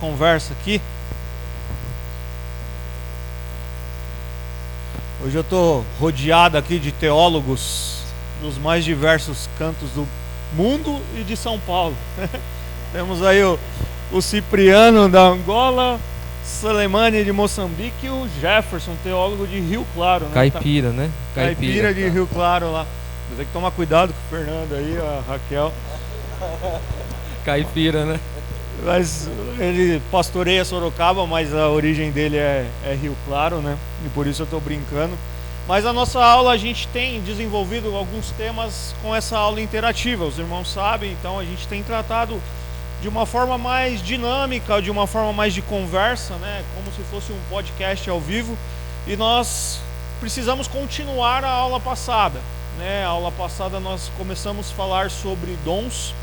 Conversa aqui. Hoje eu estou rodeado aqui de teólogos dos mais diversos cantos do mundo e de São Paulo. Temos aí o Cipriano da Angola, Selemani de Moçambique e o Jefferson, teólogo de Rio Claro, né? Caipira, né? Caipira de Rio Claro lá. Mas tem que tomar cuidado com o Fernando aí, a Raquel. Caipira, né? Mas ele pastoreia Sorocaba, mas a origem dele é Rio Claro, né? E por isso eu estou brincando. Mas a nossa aula, a gente tem desenvolvido alguns temas com essa aula interativa, os irmãos sabem, então a gente tem tratado de uma forma mais dinâmica, de uma forma mais de conversa, né? Como se fosse um podcast ao vivo. E nós precisamos continuar a aula passada, né? A aula passada nós começamos a falar sobre dons,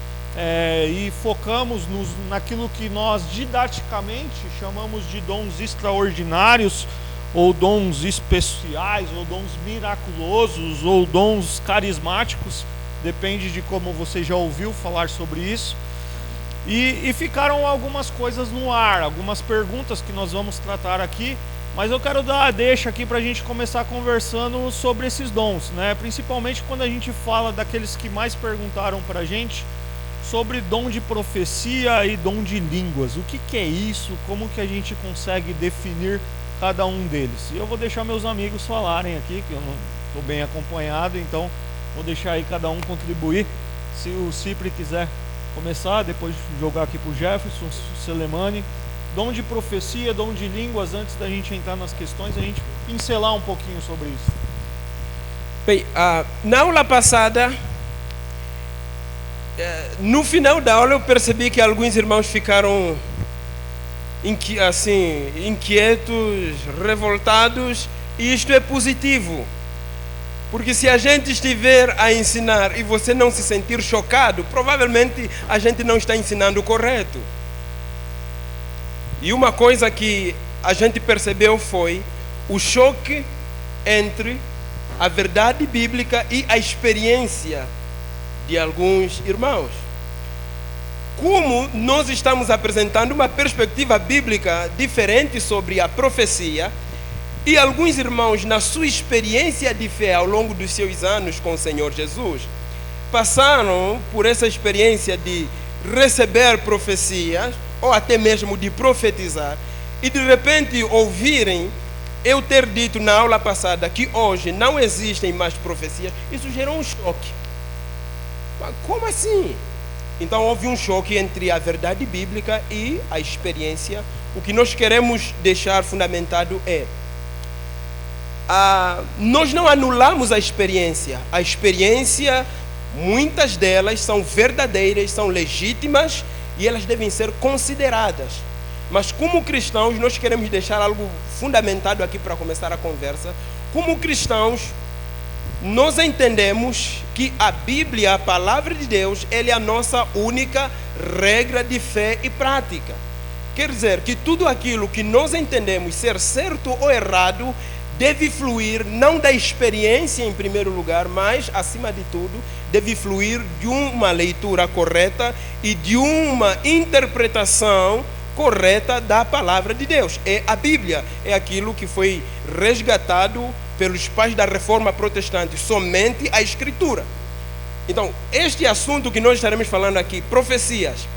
e focamos naquilo que nós didaticamente chamamos de dons extraordinários, ou dons especiais, ou dons miraculosos, ou dons carismáticos, depende de como você já ouviu falar sobre isso. E ficaram algumas coisas no ar, algumas perguntas que nós vamos tratar aqui, mas eu quero dar a deixa aqui para a gente começar conversando sobre esses dons, né? Principalmente quando a gente fala daqueles que mais perguntaram para a gente, sobre dom de profecia e dom de línguas. O que é isso? Como que a gente consegue definir cada um deles? E eu vou deixar meus amigos falarem aqui, que eu não estou bem acompanhado, então vou deixar aí cada um contribuir. Se o Cipri quiser começar, depois jogar aqui para o Jefferson, Selemani. Dom de profecia, dom de línguas, antes da gente entrar nas questões, a gente pincelar um pouquinho sobre isso. Bem, na aula passada, no final da aula eu percebi que alguns irmãos ficaram inquietos, revoltados, e isto é positivo, porque se a gente estiver a ensinar e você não se sentir chocado, provavelmente a gente não está ensinando o correto. E uma coisa que a gente percebeu foi o choque entre a verdade bíblica e a experiência de alguns irmãos. Como nós estamos apresentando uma perspectiva bíblica diferente sobre a profecia, e alguns irmãos, na sua experiência de fé ao longo dos seus anos com o Senhor Jesus, passaram por essa experiência de receber profecias, ou até mesmo de profetizar, e de repente ouvirem eu ter dito na aula passada que hoje não existem mais profecias. Isso gerou um choque. Como assim? Então houve um choque entre a verdade bíblica e a experiência. O que nós queremos deixar fundamentado é: nós não anulamos a experiência. A experiência, muitas delas são verdadeiras, são legítimas e elas devem ser consideradas. Mas como cristãos, nós queremos deixar algo fundamentado aqui para começar a conversa. Como cristãos, nós entendemos que a Bíblia, a palavra de Deus, ela é a nossa única regra de fé e prática. Quer dizer que tudo aquilo que nós entendemos ser certo ou errado deve fluir não da experiência em primeiro lugar, mas, acima de tudo, deve fluir de uma leitura correta e de uma interpretação correta da palavra de Deus. É a Bíblia, é aquilo que foi resgatado pelos pais da Reforma Protestante, somente a Escritura. Então, este assunto que nós estaremos falando aqui, profecias,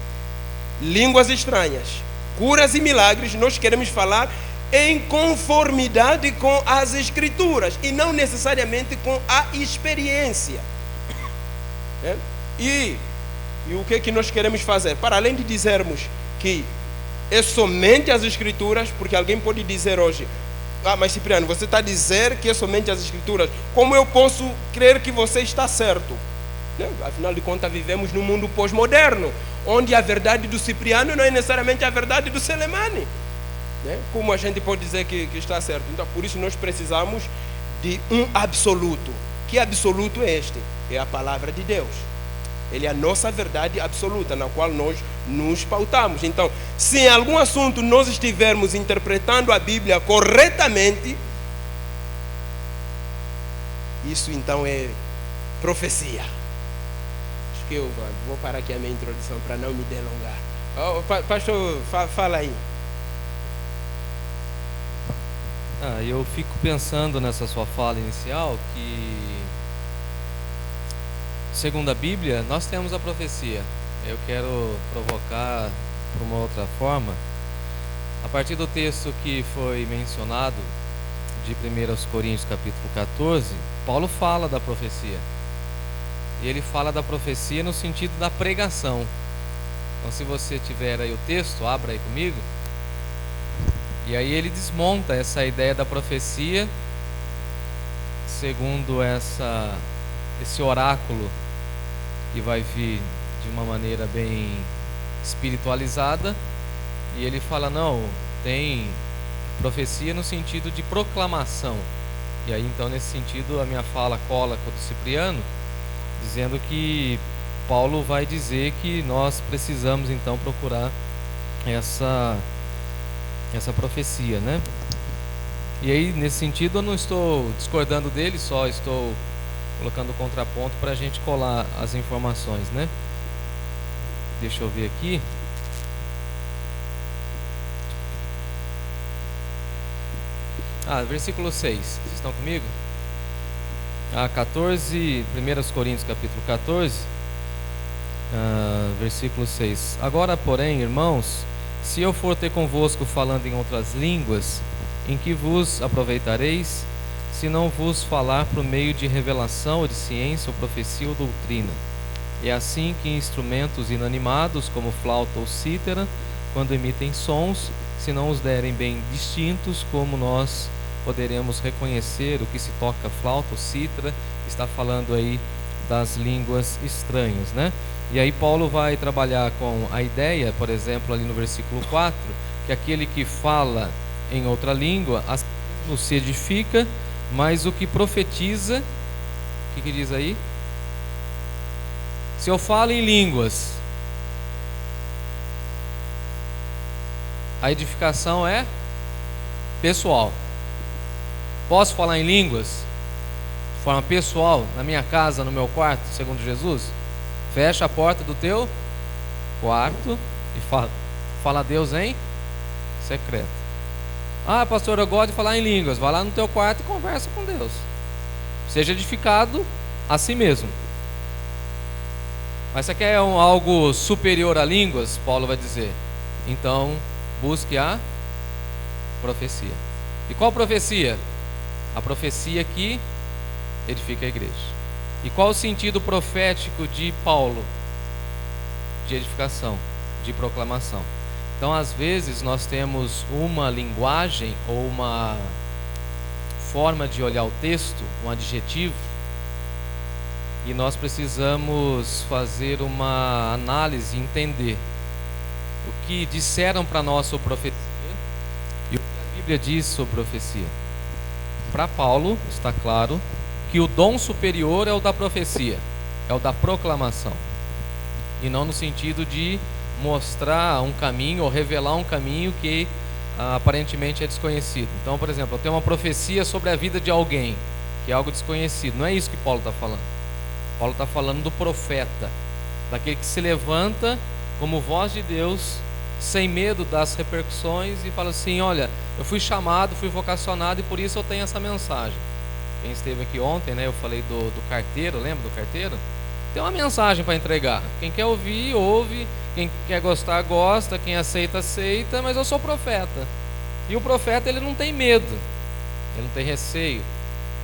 línguas estranhas, curas e milagres, nós queremos falar em conformidade com as Escrituras e não necessariamente com a experiência. E o que nós queremos fazer? Para além de dizermos que é somente as Escrituras, porque alguém pode dizer hoje: mas Cipriano, você está a dizer que é somente as Escrituras, como eu posso crer que você está certo? Afinal de contas, vivemos num mundo pós-moderno, onde a verdade do Cipriano não é necessariamente a verdade do Selemani. Como a gente pode dizer que está certo? Então, por isso nós precisamos de um absoluto. Que absoluto é este? É a palavra de Deus. Ele é a nossa verdade absoluta, na qual nós nos pautamos. Então, se em algum assunto nós estivermos interpretando a Bíblia corretamente, isso então é profecia. Acho que eu vou parar aqui a minha introdução para não me delongar. Pastor, fala aí. Eu fico pensando nessa sua fala inicial que, segundo a Bíblia, nós temos a profecia. Eu quero provocar por uma outra forma. A partir do texto que foi mencionado, de 1 Coríntios capítulo 14, Paulo fala da profecia. E ele fala da profecia no sentido da pregação. Então, se você tiver aí o texto, abra aí comigo. E aí ele desmonta essa ideia da profecia segundo esse oráculo que vai vir de uma maneira bem espiritualizada. E ele fala, não, tem profecia no sentido de proclamação. E aí então nesse sentido a minha fala cola com a do Cipriano, dizendo que Paulo vai dizer que nós precisamos então procurar essa profecia, né? E aí nesse sentido eu não estou discordando dele, só estou colocando contraponto para a gente colar as informações, né? Deixa eu ver aqui. Versículo 6, vocês estão comigo? 14, 1 Coríntios capítulo 14, versículo 6. Agora, porém, irmãos, se eu for ter convosco falando em outras línguas, em que vos aproveitareis, se não vos falar por meio de revelação ou de ciência ou profecia ou doutrina? É assim que instrumentos inanimados, como flauta ou cítara, quando emitem sons, se não os derem bem distintos, como nós poderemos reconhecer o que se toca flauta ou cítara? Está falando aí das línguas estranhas, né? E aí Paulo vai trabalhar com a ideia, por exemplo, ali no versículo 4, que aquele que fala em outra língua se edifica, mas o que profetiza, o que diz aí? Se eu falo em línguas, a edificação é pessoal. Posso falar em línguas de forma pessoal, na minha casa, no meu quarto, segundo Jesus? Fecha a porta do teu quarto e fala a Deus em secreto. Pastor, eu gosto de falar em línguas. Vai lá no teu quarto e conversa com Deus. Seja edificado a si mesmo. Mas você quer algo superior a línguas? Paulo vai dizer, então busque a profecia. E qual profecia? A profecia que edifica a igreja. E qual o sentido profético de Paulo? De edificação, de proclamação. Então, às vezes, nós temos uma linguagem ou uma forma de olhar o texto, um adjetivo, e nós precisamos fazer uma análise e entender o que disseram para nós sobre profecia e o que a Bíblia diz sobre profecia. Para Paulo, está claro que o dom superior é o da profecia, é o da proclamação, e não no sentido de mostrar um caminho ou revelar um caminho que aparentemente é desconhecido. Então, por exemplo, eu tenho uma profecia sobre a vida de alguém, que é algo desconhecido. Não é isso que Paulo está falando. Paulo está falando do profeta, daquele que se levanta como voz de Deus, sem medo das repercussões, e fala assim, olha, eu fui chamado, fui vocacionado, e por isso eu tenho essa mensagem. Quem esteve aqui ontem, né, eu falei do carteiro, lembra do carteiro? Tem uma mensagem para entregar. Quem quer ouvir, ouve. Quem quer gostar, gosta. Quem aceita, aceita. Mas eu sou profeta. E o profeta, ele não tem medo. Ele não tem receio.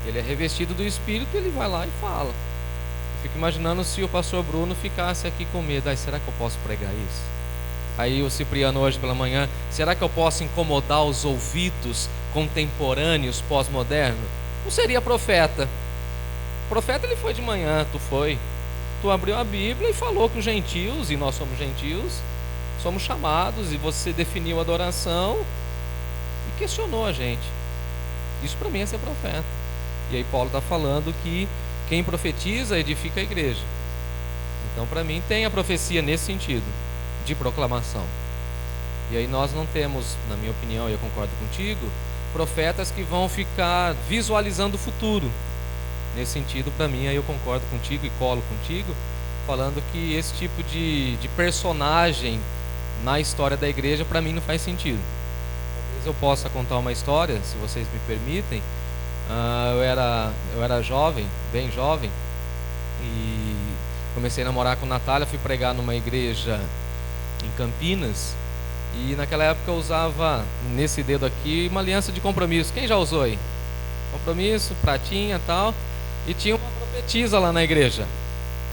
Ele é revestido do Espírito, ele vai lá e fala. Eu fico imaginando se o pastor Bruno ficasse aqui com medo. Será que eu posso pregar isso? Aí o Cipriano hoje pela manhã, será que eu posso incomodar os ouvidos contemporâneos, pós-modernos? Não seria profeta. O profeta, ele foi de manhã, tu foi. Tu abriu a Bíblia e falou que os gentios, e nós somos gentios, somos chamados, e você definiu a adoração e questionou a gente. Isso para mim é ser profeta. E aí Paulo está falando que quem profetiza edifica a igreja. Então para mim tem a profecia nesse sentido, de proclamação. E aí nós não temos, na minha opinião, e eu concordo contigo, profetas que vão ficar visualizando o futuro. Nesse sentido, para mim, aí eu concordo contigo e colo contigo, falando que esse tipo de personagem na história da igreja, para mim não faz sentido. Talvez eu possa contar uma história, se vocês me permitem. Eu era jovem, bem jovem, e comecei a namorar com Natália, fui pregar numa igreja em Campinas, e naquela época eu usava nesse dedo aqui uma aliança de compromisso. Quem já usou aí? Compromisso, pratinha e tal. E tinha uma profetisa lá na igreja.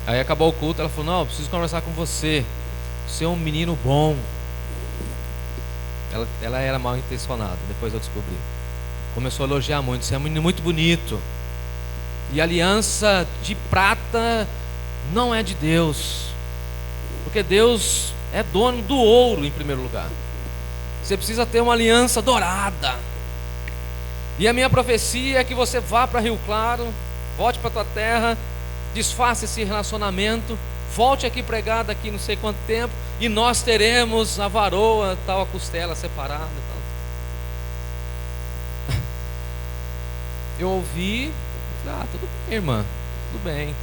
Aí acabou o culto, ela falou: não, eu preciso conversar com você. Você é um menino bom. Ela era mal intencionada, depois eu descobri. Começou a elogiar muito: você é um menino muito bonito. E a aliança de prata não é de Deus, porque Deus é dono do ouro em primeiro lugar. Você precisa ter uma aliança dourada. E a minha profecia é que você vá para Rio Claro, volte para a tua terra, desfaça esse relacionamento, volte aqui pregar daqui não sei quanto tempo, e nós teremos a varoa, tal, a costela separada. Tal. Eu ouvi, tudo bem, irmã, tudo bem.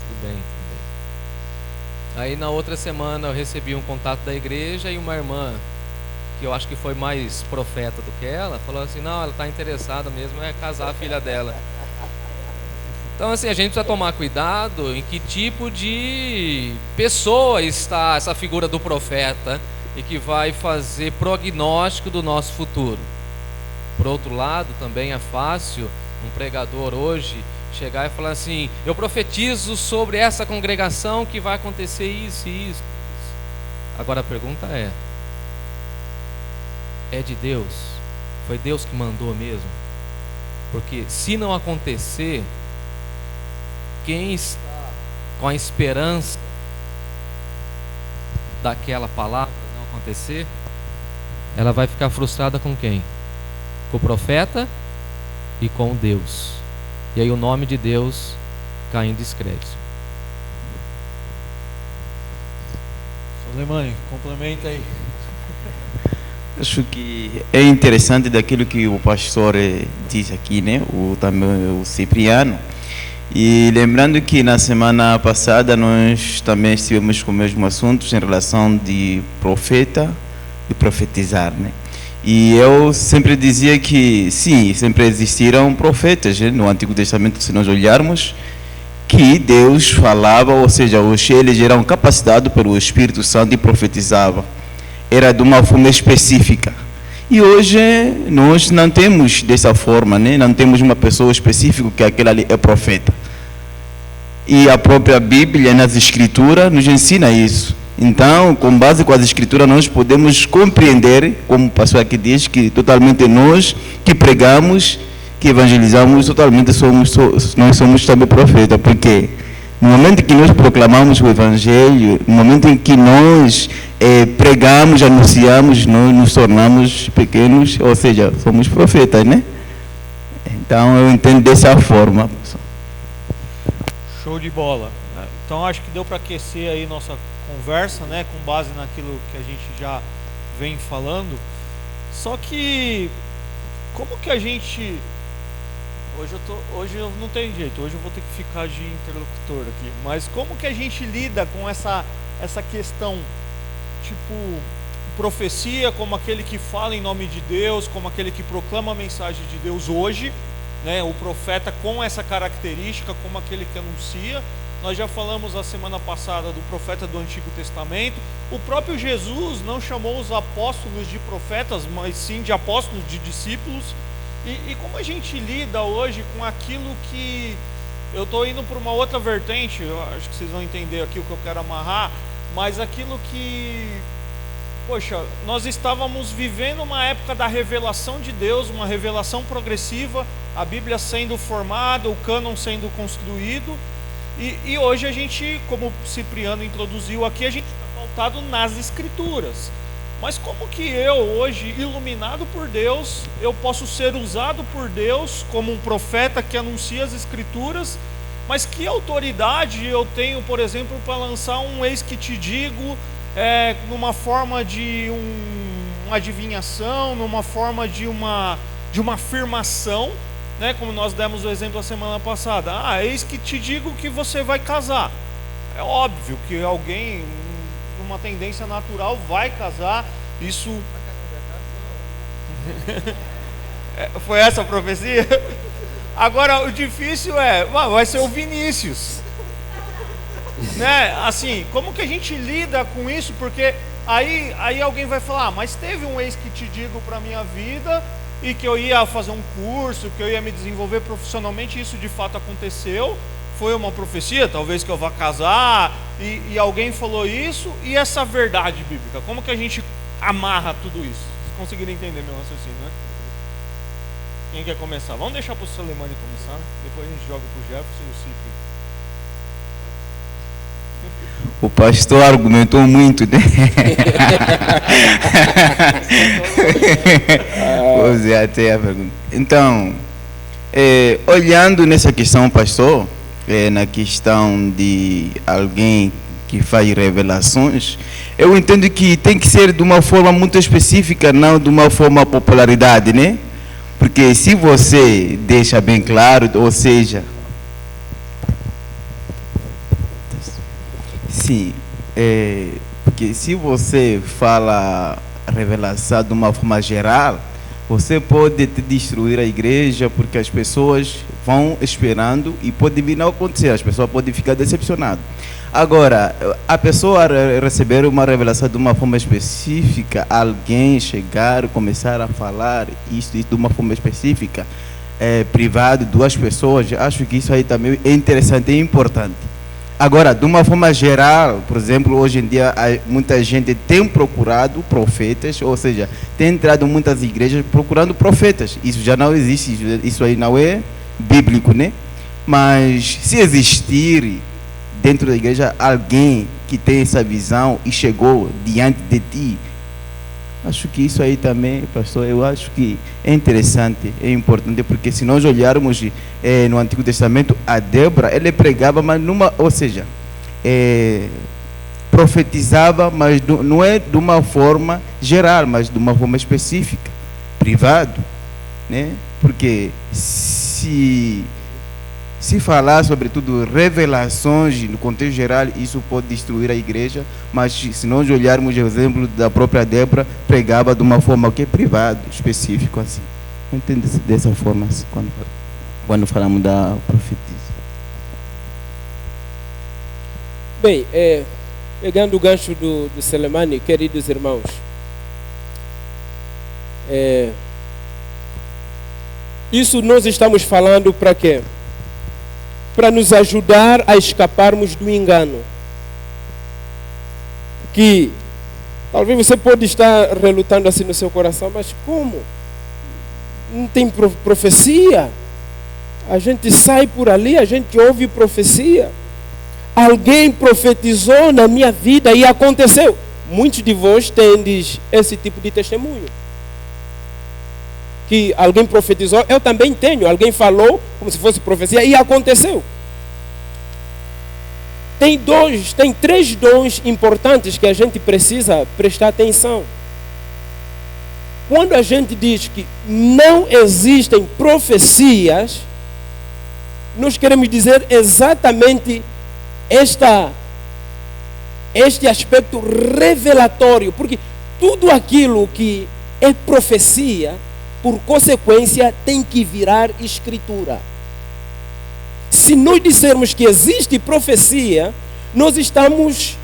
Aí na outra semana eu recebi um contato da igreja, e uma irmã, que eu acho que foi mais profeta do que ela, falou assim: não, ela está interessada mesmo, é casar a filha dela. Então assim, a gente precisa tomar cuidado em que tipo de pessoa está essa figura do profeta, e que vai fazer prognóstico do nosso futuro. Por outro lado, também é fácil um pregador hoje chegar e falar assim: eu profetizo sobre essa congregação que vai acontecer isso e isso. Agora a pergunta é de Deus? Foi Deus que mandou mesmo? Porque se não acontecer, quem está com a esperança daquela palavra não acontecer, ela vai ficar frustrada com quem? Com o profeta e com Deus. E aí o nome de Deus cai em descrédito. Soleimani, complementa aí. Acho que é interessante daquilo que o pastor diz aqui, né? Também o Cipriano. E lembrando que na semana passada nós também estivemos com o mesmo assunto em relação de profeta e profetizar, né? E eu sempre dizia que sim, sempre existiram profetas, né? No Antigo Testamento, se nós olharmos, que Deus falava, ou seja, eles eram capacitados pelo Espírito Santo e profetizavam. Era de uma forma específica. E hoje nós não temos dessa forma, né? Não temos uma pessoa específica que aquele ali é profeta. E a própria Bíblia, nas Escrituras, nos ensina isso. Então, com base com as Escrituras, nós podemos compreender, como o pastor aqui diz, que totalmente nós que pregamos, que evangelizamos, totalmente nós somos também profetas, porque no momento que nós proclamamos o Evangelho, no momento em que nós pregamos, anunciamos, nós nos tornamos pequenos, ou seja, somos profetas, né? Então eu entendo dessa forma. Show de bola. Então acho que deu para aquecer aí nossa conversa, né, com base naquilo que a gente já vem falando. Só que como que a gente hoje eu não tenho jeito, hoje eu vou ter que ficar de interlocutor aqui, mas como que a gente lida com essa questão, tipo, profecia, como aquele que fala em nome de Deus, como aquele que proclama a mensagem de Deus hoje, né, o profeta com essa característica, como aquele que anuncia. Nós já falamos a semana passada do profeta do Antigo Testamento. O próprio Jesus não chamou os apóstolos de profetas, mas sim de apóstolos, de discípulos. E como a gente lida hoje com aquilo que... Eu estou indo para uma outra vertente, eu acho que vocês vão entender aqui o que eu quero amarrar, mas aquilo que... Poxa, nós estávamos vivendo uma época da revelação de Deus, uma revelação progressiva, a Bíblia sendo formada, o cânon sendo construído, e hoje a gente, como o Cipriano introduziu aqui, a gente está pautado nas Escrituras. Mas como que eu, hoje, iluminado por Deus, eu posso ser usado por Deus como um profeta que anuncia as Escrituras, mas que autoridade eu tenho, por exemplo, para lançar um eis que te digo, numa forma de uma adivinhação, numa forma de uma afirmação, né? Como nós demos o exemplo a semana passada. Eis que te digo que você vai casar. É óbvio que alguém, numa tendência natural, vai casar, Isso... Foi essa a profecia? Agora, o difícil vai ser o Vinícius. Né? Assim, como que a gente lida com isso? Porque aí alguém vai falar, mas teve um ex que te digo para minha vida e que eu ia fazer um curso, que eu ia me desenvolver profissionalmente, isso de fato aconteceu, foi uma profecia, talvez que eu vá casar, e alguém falou isso, e essa verdade bíblica, como que a gente amarra tudo isso? Vocês conseguiram entender meu raciocínio, né? Quem quer começar? Vamos deixar para o Soleimani começar, né? Depois a gente joga para o Jefferson e o Cipri. O pastor argumentou muito, né? Você até a pergunta. Então, olhando nessa questão, pastor, na questão de alguém que faz revelações, eu entendo que tem que ser de uma forma muito específica, não de uma forma popularidade, né? Porque se você deixa bem claro, ou seja, sim, porque se você fala revelação de uma forma geral, você pode destruir a igreja, porque as pessoas vão esperando e pode vir não acontecer, as pessoas podem ficar decepcionadas. Agora, a pessoa receber uma revelação de uma forma específica, alguém chegar, começar a falar isso de uma forma específica, privado, duas pessoas, acho que isso aí também é interessante e importante. Agora, de uma forma geral, por exemplo, hoje em dia muita gente tem procurado profetas, ou seja, tem entrado em muitas igrejas procurando profetas. Isso já não existe, isso aí não é bíblico, né? Mas se existir dentro da igreja alguém que tem essa visão e chegou diante de ti, acho que isso aí também, pastor, eu acho que é interessante, é importante, porque se nós olharmos no Antigo Testamento, a Débora, ela pregava, mas ou seja, profetizava, mas não é de uma forma geral, mas de uma forma específica, privado, né? Porque se falar, sobretudo, revelações no contexto geral, isso pode destruir a igreja, mas se nós olharmos o exemplo da própria Débora, pregava de uma forma que é privada, específico assim. Não entendo dessa forma assim, quando falamos da profetisa. Bem, pegando o gancho do Soleimani, queridos irmãos, isso nós estamos falando para quê? Para nos ajudar a escaparmos do engano. Que talvez você pode estar relutando assim no seu coração, mas como? Não tem profecia? A gente sai por ali, a gente ouve profecia. Alguém profetizou na minha vida e aconteceu. Muitos de vós tendes esse tipo de testemunho. Que alguém profetizou, eu também tenho. Alguém falou como se fosse profecia e aconteceu. Tem três dons importantes que a gente precisa prestar atenção. Quando a gente diz que não existem profecias, nós queremos dizer exatamente este aspecto revelatório, porque tudo aquilo que é profecia, por consequência, tem que virar escritura. Se nós dissermos que existe profecia, nós estamos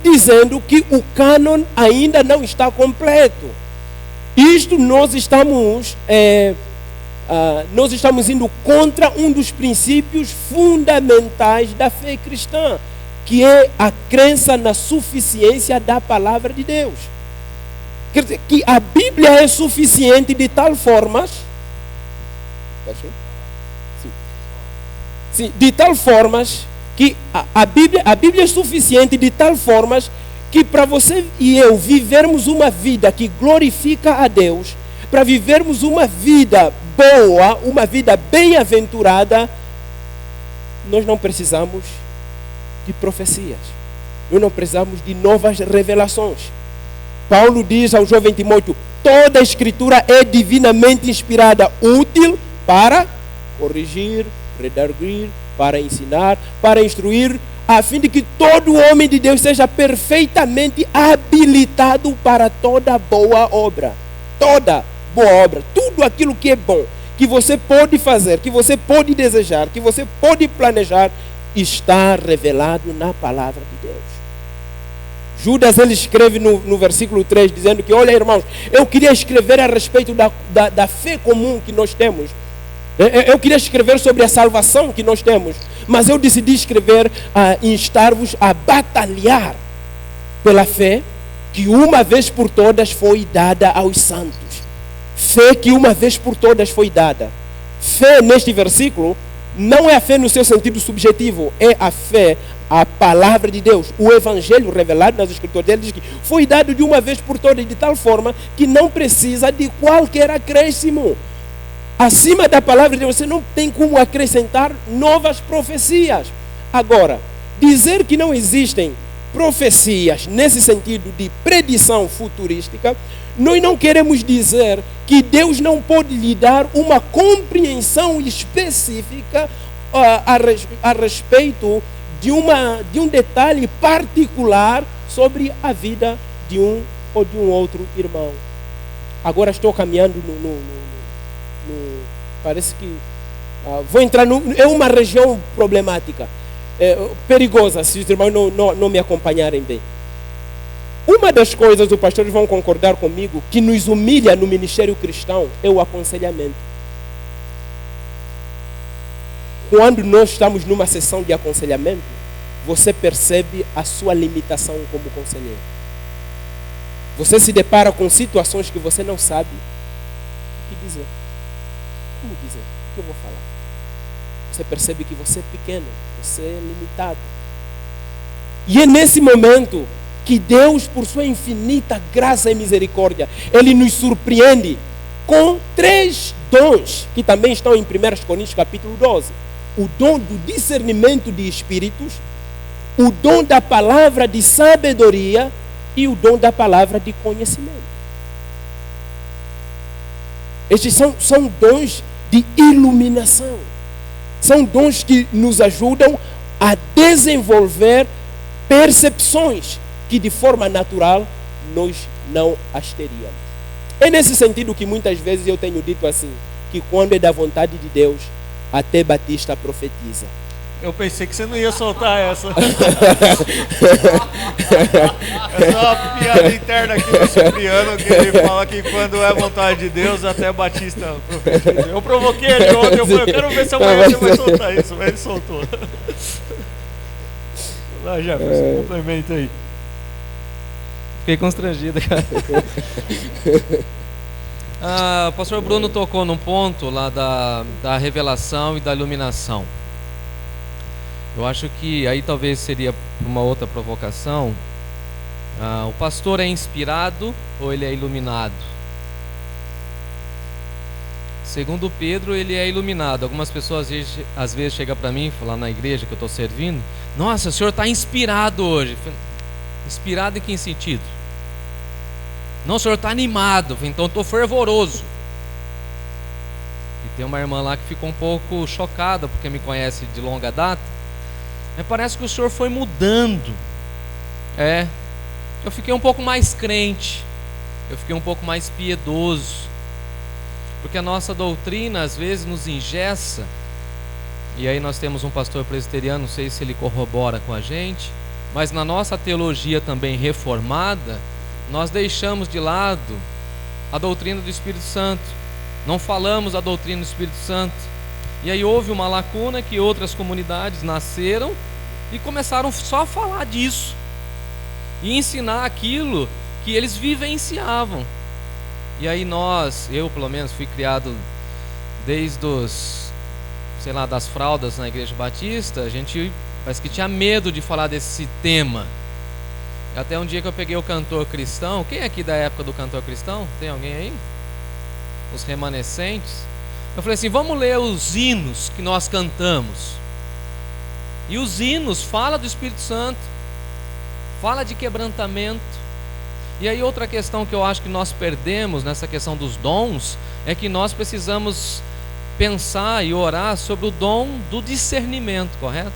dizendo que o cânon ainda não está completo. Isto nós estamos indo contra um dos princípios fundamentais da fé cristã, que é a crença na suficiência da palavra de Deus. Quer dizer, que a Bíblia é suficiente de tal forma, de tal forma que a Bíblia é suficiente de tal forma que para você e eu vivermos uma vida que glorifica a Deus, para vivermos uma vida boa, uma vida bem-aventurada, nós não precisamos de profecias, nós não precisamos de novas revelações. Paulo diz ao jovem Timóteo: toda a escritura é divinamente inspirada, útil para corrigir, redarguir, para ensinar, para instruir a fim de que todo homem de Deus seja perfeitamente habilitado para toda boa obra. Toda boa obra, tudo aquilo que é bom, que você pode fazer, que você pode desejar, que você pode planejar, está revelado na palavra de Deus. Judas, ele escreve no versículo 3, dizendo que, olha, irmãos, eu queria escrever a respeito da fé comum que nós temos. Eu queria escrever sobre a salvação que nós temos, mas eu decidi escrever, instar-vos a batalhar pela fé que uma vez por todas foi dada aos santos. Fé que uma vez por todas foi dada. Fé neste versículo não é a fé no seu sentido subjetivo, é a fé, a palavra de Deus, o evangelho revelado nas escrituras. Ele diz que foi dado de uma vez por todas, de tal forma que não precisa de qualquer acréscimo. Acima da palavra de Deus, você não tem como acrescentar novas profecias. Agora, dizer que não existem profecias nesse sentido de predição futurística, nós não queremos dizer que Deus não pode lhe dar uma compreensão específica a respeito de um detalhe particular sobre a vida de um ou de um outro irmão. Agora estou caminhando parece que vou entrar é uma região problemática, perigosa, se os irmãos não me acompanharem bem. Uma das coisas, os pastores vão concordar comigo, que nos humilha no ministério cristão é o aconselhamento. Quando nós estamos numa sessão de aconselhamento, você percebe a sua limitação como conselheiro. Você se depara com situações que você não sabe o que dizer. Como dizer? O que eu vou falar? Você percebe que você é pequeno, você é limitado. E é nesse momento que Deus, por sua infinita graça e misericórdia, Ele nos surpreende com 3 dons, que também estão em 1 Coríntios capítulo 12. O dom do discernimento de espíritos, o dom da palavra de sabedoria e o dom da palavra de conhecimento. Estes são dons de iluminação. São dons que nos ajudam a desenvolver percepções que de forma natural nós não as teríamos. É nesse sentido que muitas vezes eu tenho dito assim, que quando é da vontade de Deus, até Batista profetiza. Eu pensei que você não ia soltar essa. É só uma piada interna aqui do Cipriano, que ele fala que quando é vontade de Deus, até Batista profetiza. Eu provoquei ele ontem, eu falei, eu quero ver se amanhã você vai soltar isso, mas ele soltou. Lá, Jefferson, complementa aí. Fiquei constrangido, cara. O pastor Bruno tocou num ponto lá da revelação e da iluminação. Eu acho que aí talvez seria uma outra provocação. O pastor é inspirado ou ele é iluminado? Segundo Pedro, ele é iluminado. Algumas pessoas às vezes chegam para mim, lá na igreja que eu estou servindo, nossa, o senhor está inspirado hoje. Inspirado em que sentido? Não, o senhor está animado, então estou fervoroso. E tem uma irmã lá que ficou um pouco chocada, porque me conhece de longa data. Mas parece que o senhor foi mudando. Eu fiquei um pouco mais crente, eu fiquei um pouco mais piedoso, porque a nossa doutrina às vezes nos engessa. E aí nós temos um pastor presbiteriano, não sei se ele corrobora com a gente, mas na nossa teologia também reformada, nós deixamos de lado a doutrina do Espírito Santo, não falamos a doutrina do Espírito Santo. E aí houve uma lacuna que outras comunidades nasceram e começaram só a falar disso e ensinar aquilo que eles vivenciavam. E aí eu pelo menos fui criado desde das fraldas na Igreja Batista. A gente parece que tinha medo de falar desse tema. Até um dia que eu peguei o cantor cristão. Quem é aqui da época do cantor cristão? Tem alguém aí? Os remanescentes. Eu falei assim, vamos ler os hinos que nós cantamos. E os hinos falam do Espírito Santo, fala de quebrantamento. E aí outra questão que eu acho que nós perdemos nessa questão dos dons é que nós precisamos pensar e orar sobre o dom do discernimento, correto?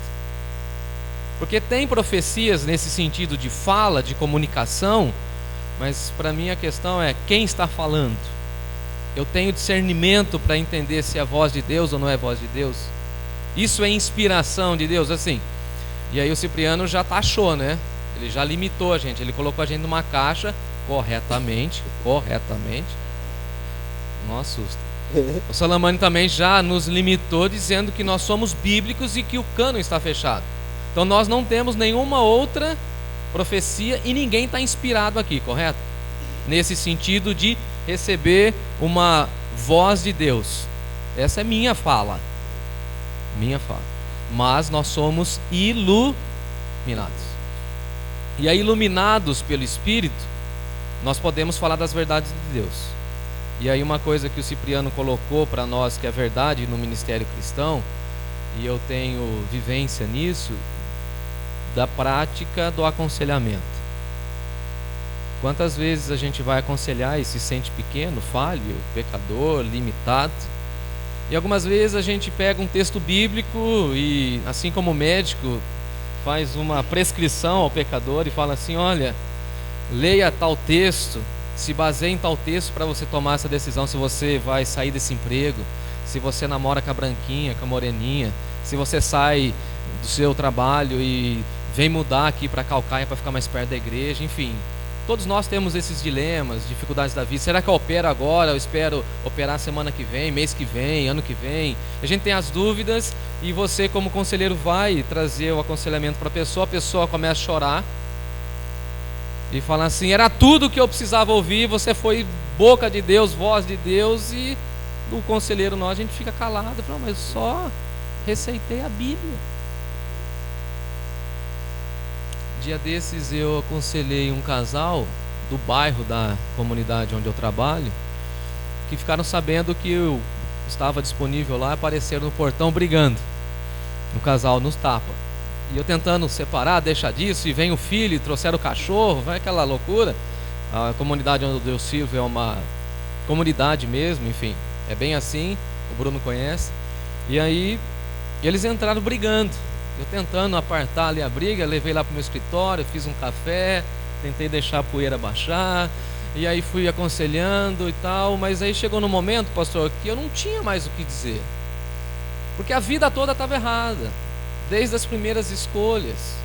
Porque tem profecias nesse sentido de fala, de comunicação, mas para mim a questão é quem está falando. Eu tenho discernimento para entender se é a voz de Deus ou não é a voz de Deus. Isso é inspiração de Deus, assim. E aí o Cipriano já taxou, né? Ele já limitou a gente, ele colocou a gente numa caixa corretamente. Nossa, o Salamani também já nos limitou, dizendo que nós somos bíblicos e que o cânon está fechado. Então nós não temos nenhuma outra profecia e ninguém está inspirado aqui, correto? Nesse sentido de receber uma voz de Deus. Essa é minha fala. Mas nós somos iluminados. E aí, iluminados pelo Espírito, nós podemos falar das verdades de Deus. E aí uma coisa que o Cipriano colocou para nós que é verdade no ministério cristão, e eu tenho vivência nisso, da prática do aconselhamento. Quantas vezes a gente vai aconselhar e se sente pequeno, falho, pecador, limitado? E algumas vezes a gente pega um texto bíblico e, assim como o médico faz uma prescrição ao pecador e fala assim: olha, leia tal texto, se baseie em tal texto para você tomar essa decisão, se você vai sair desse emprego, se você namora com a branquinha, com a moreninha, se você sai do seu trabalho e vem mudar aqui para Calcaia para ficar mais perto da igreja, enfim. Todos nós temos esses dilemas, dificuldades da vida. Será que eu opero agora? Eu espero operar semana que vem, mês que vem, ano que vem? A gente tem as dúvidas e você, como conselheiro, vai trazer o aconselhamento para a pessoa começa a chorar e fala assim: era tudo que eu precisava ouvir, você foi boca de Deus, voz de Deus, e o conselheiro nós, a gente fica calado, fala: mas só receitei a Bíblia. Dia desses eu aconselhei um casal do bairro da comunidade onde eu trabalho, que ficaram sabendo que eu estava disponível lá, apareceram no portão brigando. O casal nos tapa. E eu tentando separar, deixar disso, e vem o filho, e trouxeram o cachorro, vai aquela loucura. A comunidade onde eu sirvo é uma comunidade mesmo, enfim, é bem assim, o Bruno conhece. E aí eles entraram brigando. Eu tentando apartar ali a briga, levei lá para o meu escritório, fiz um café, tentei deixar a poeira baixar, e aí fui aconselhando e tal, mas aí chegou no momento, pastor, que eu não tinha mais o que dizer, porque a vida toda estava errada, desde as primeiras escolhas,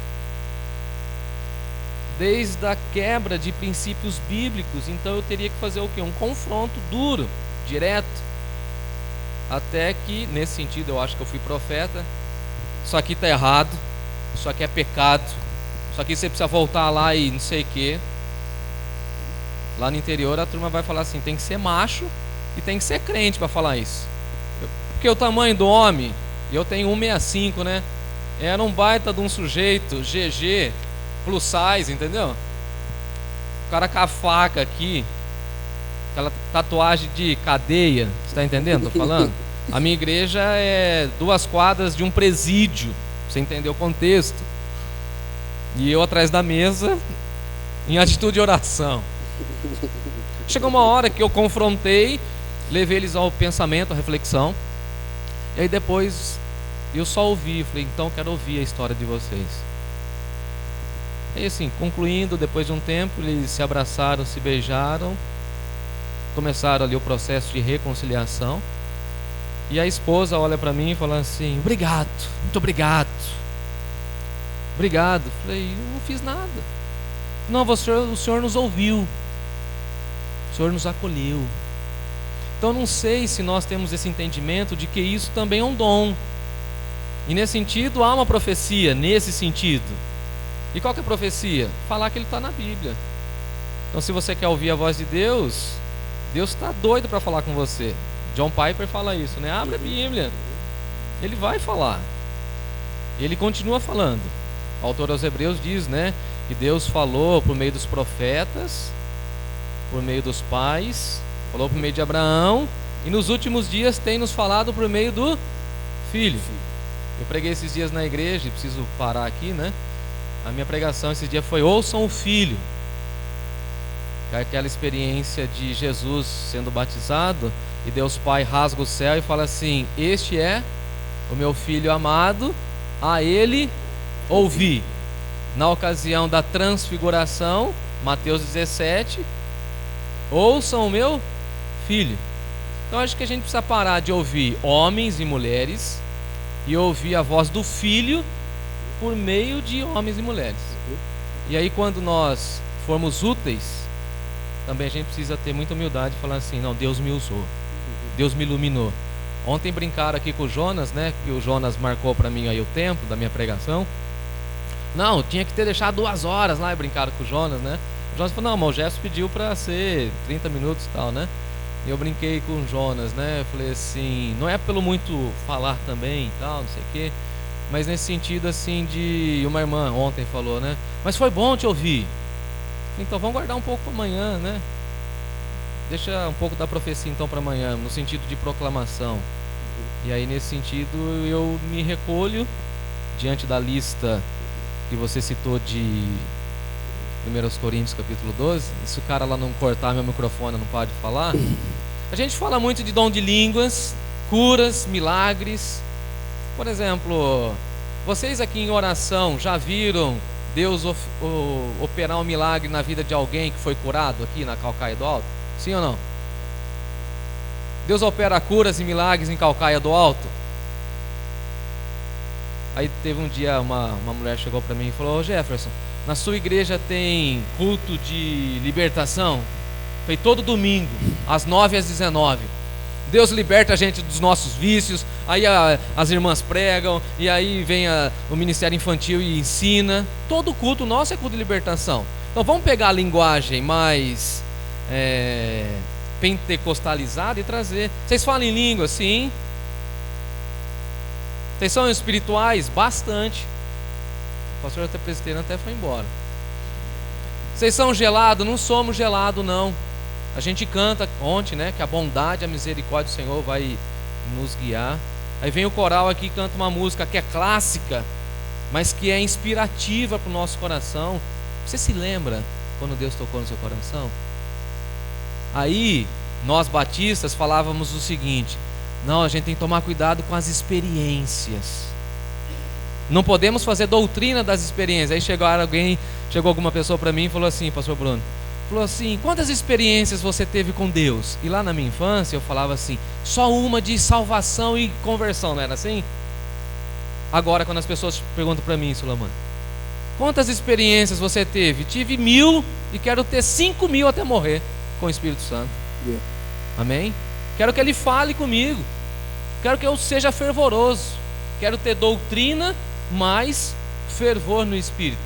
desde a quebra de princípios bíblicos. Então eu teria que fazer o quê? Um confronto duro, direto, até que, nesse sentido, eu acho que eu fui profeta. Isso aqui está errado, isso aqui é pecado, isso aqui você precisa voltar lá e não sei o que. Lá no interior a turma vai falar assim: tem que ser macho e tem que ser crente para falar isso. Porque o tamanho do homem, eu tenho 1,65, né? Era um baita de um sujeito, GG, plus size, entendeu? O cara com a faca aqui, aquela tatuagem de cadeia, você está entendendo? Estou falando? A minha igreja é 2 quadras de um presídio, você entendeu o contexto. E eu atrás da mesa, em atitude de oração. Chegou uma hora que eu confrontei, levei eles ao pensamento, à reflexão. E aí depois eu só ouvi, falei: então quero ouvir a história de vocês. E assim, concluindo, depois de um tempo, eles se abraçaram, se beijaram, começaram ali o processo de reconciliação. E a esposa olha para mim e fala assim: obrigado, muito obrigado. Obrigado. Falei: eu não fiz nada. Não, o senhor nos ouviu, o senhor nos acolheu. Então não sei se nós temos esse entendimento de que isso também é um dom. E nesse sentido há uma profecia, nesse sentido. E qual que é a profecia? Falar que ele está na Bíblia. Então se você quer ouvir a voz de Deus, Deus está doido para falar com você. John Piper fala isso, né? Abre a Bíblia, ele vai falar. Ele continua falando. O autor aos Hebreus diz, né, que Deus falou por meio dos profetas, por meio dos pais, falou por meio de Abraão, e nos últimos dias tem nos falado por meio do Filho. Eu preguei esses dias na igreja, preciso parar aqui, né? A minha pregação esse dia foi: ouçam o Filho. Que é aquela experiência de Jesus sendo batizado, e Deus Pai rasga o céu e fala assim: este é o meu Filho amado, a Ele ouvi na ocasião da transfiguração, Mateus 17, ouçam o meu filho. Então acho que a gente precisa parar de ouvir homens e mulheres e ouvir a voz do filho por meio de homens e mulheres. E aí quando nós formos úteis, também a gente precisa ter muita humildade e falar assim, não, Deus me usou, Deus me iluminou. Ontem brincaram aqui com o Jonas, né? Que o Jonas marcou para mim aí o tempo da minha pregação. Não, tinha que ter deixado 2 horas lá, e brincaram com o Jonas, né? O Jonas falou, não, mas o Jefferson pediu para ser 30 minutos e tal, né? E eu brinquei com o Jonas, né? Eu falei assim, não é pelo muito falar também e tal, não sei o quê, mas nesse sentido assim de... Uma irmã ontem falou, né? Mas foi bom te ouvir. Então vamos guardar um pouco para amanhã, né? Deixa um pouco da profecia então para amanhã, no sentido de proclamação. E aí nesse sentido eu me recolho diante da lista que você citou de 1 Coríntios capítulo 12. Se o cara lá não cortar meu microfone não pode falar. A gente fala muito de dom de línguas, curas, milagres. Por exemplo, vocês aqui em oração já viram Deus operar um milagre na vida de alguém que foi curado aqui na Calcaia do Alto? Sim ou não? Deus opera curas e milagres em Calcaia do Alto? Aí teve um dia uma mulher chegou para mim e falou, ô Jefferson, na sua igreja tem culto de libertação? Foi todo domingo, às 9 às 19. Deus liberta a gente dos nossos vícios. Aí as irmãs pregam, e aí vem o ministério infantil e ensina. Todo culto nosso é culto de libertação. Então vamos pegar a linguagem mais pentecostalizada e trazer. Vocês falam em língua? Sim. Vocês são espirituais? Bastante. O pastor até presbiteriano até foi embora. Vocês são gelados? Não somos gelados não. A gente canta ontem, né, que a bondade, a misericórdia do Senhor vai nos guiar. Aí vem o coral aqui e canta uma música que é clássica, mas que é inspirativa para o nosso coração. Você se lembra quando Deus tocou no seu coração? Aí nós batistas falávamos o seguinte: não, a gente tem que tomar cuidado com as experiências. Não podemos fazer doutrina das experiências. Aí chegou alguma pessoa para mim e falou assim, pastor Bruno, falou assim, quantas experiências você teve com Deus? E lá na minha infância eu falava assim, só uma de salvação e conversão, não era assim? Agora quando as pessoas perguntam para mim, Sulamã, quantas experiências você teve? Tive 1000 e quero ter 5000 até morrer com o Espírito Santo. Amém? Quero que Ele fale comigo, quero que eu seja fervoroso, quero ter doutrina mais fervor no Espírito.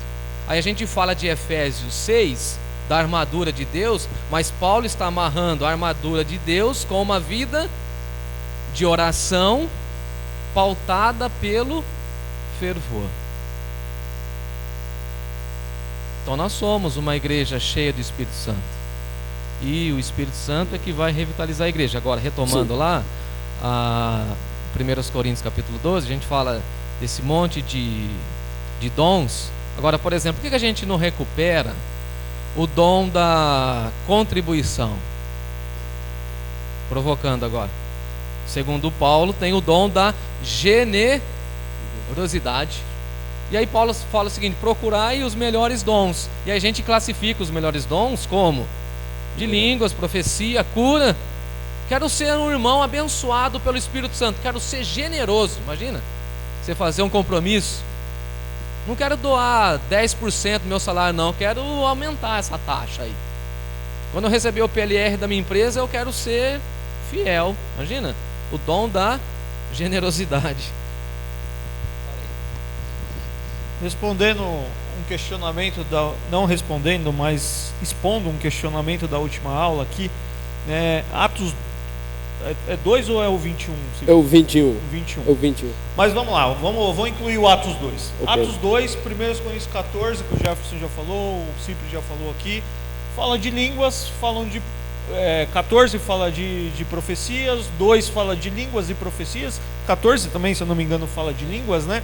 Aí a gente fala de Efésios 6, da armadura de Deus, mas Paulo está amarrando a armadura de Deus com uma vida de oração pautada pelo fervor. Então nós somos uma igreja cheia do Espírito Santo, e o Espírito Santo é que vai revitalizar a igreja. Agora retomando lá a 1 Coríntios capítulo 12, a gente fala desse monte de dons. Agora, por exemplo, por que a gente não recupera o dom da contribuição? Provocando agora. Segundo Paulo, tem o dom da generosidade. E aí Paulo fala o seguinte: procurai os melhores dons. E aí a gente classifica os melhores dons como de línguas, profecia, cura. Quero ser um irmão abençoado pelo Espírito Santo. Quero ser generoso. Imagina, você fazer um compromisso. Não quero doar 10% do meu salário, não. Quero aumentar essa taxa aí. Quando eu receber o PLR da minha empresa, eu quero ser fiel. Imagina, o dom da generosidade. Respondendo um questionamento, não respondendo, mas expondo um questionamento da última aula aqui, Atos é 2 ou é o 21? É o 21. O 21. É o 21. Mas vamos lá, vou incluir o Atos 2. Okay. Atos 2, 1 Coríntios 14, que o Jefferson já falou, o Cipri já falou aqui, fala de línguas, falam de 14 fala de profecias, 2 fala de línguas e profecias, 14 também, se eu não me engano, fala de línguas, né?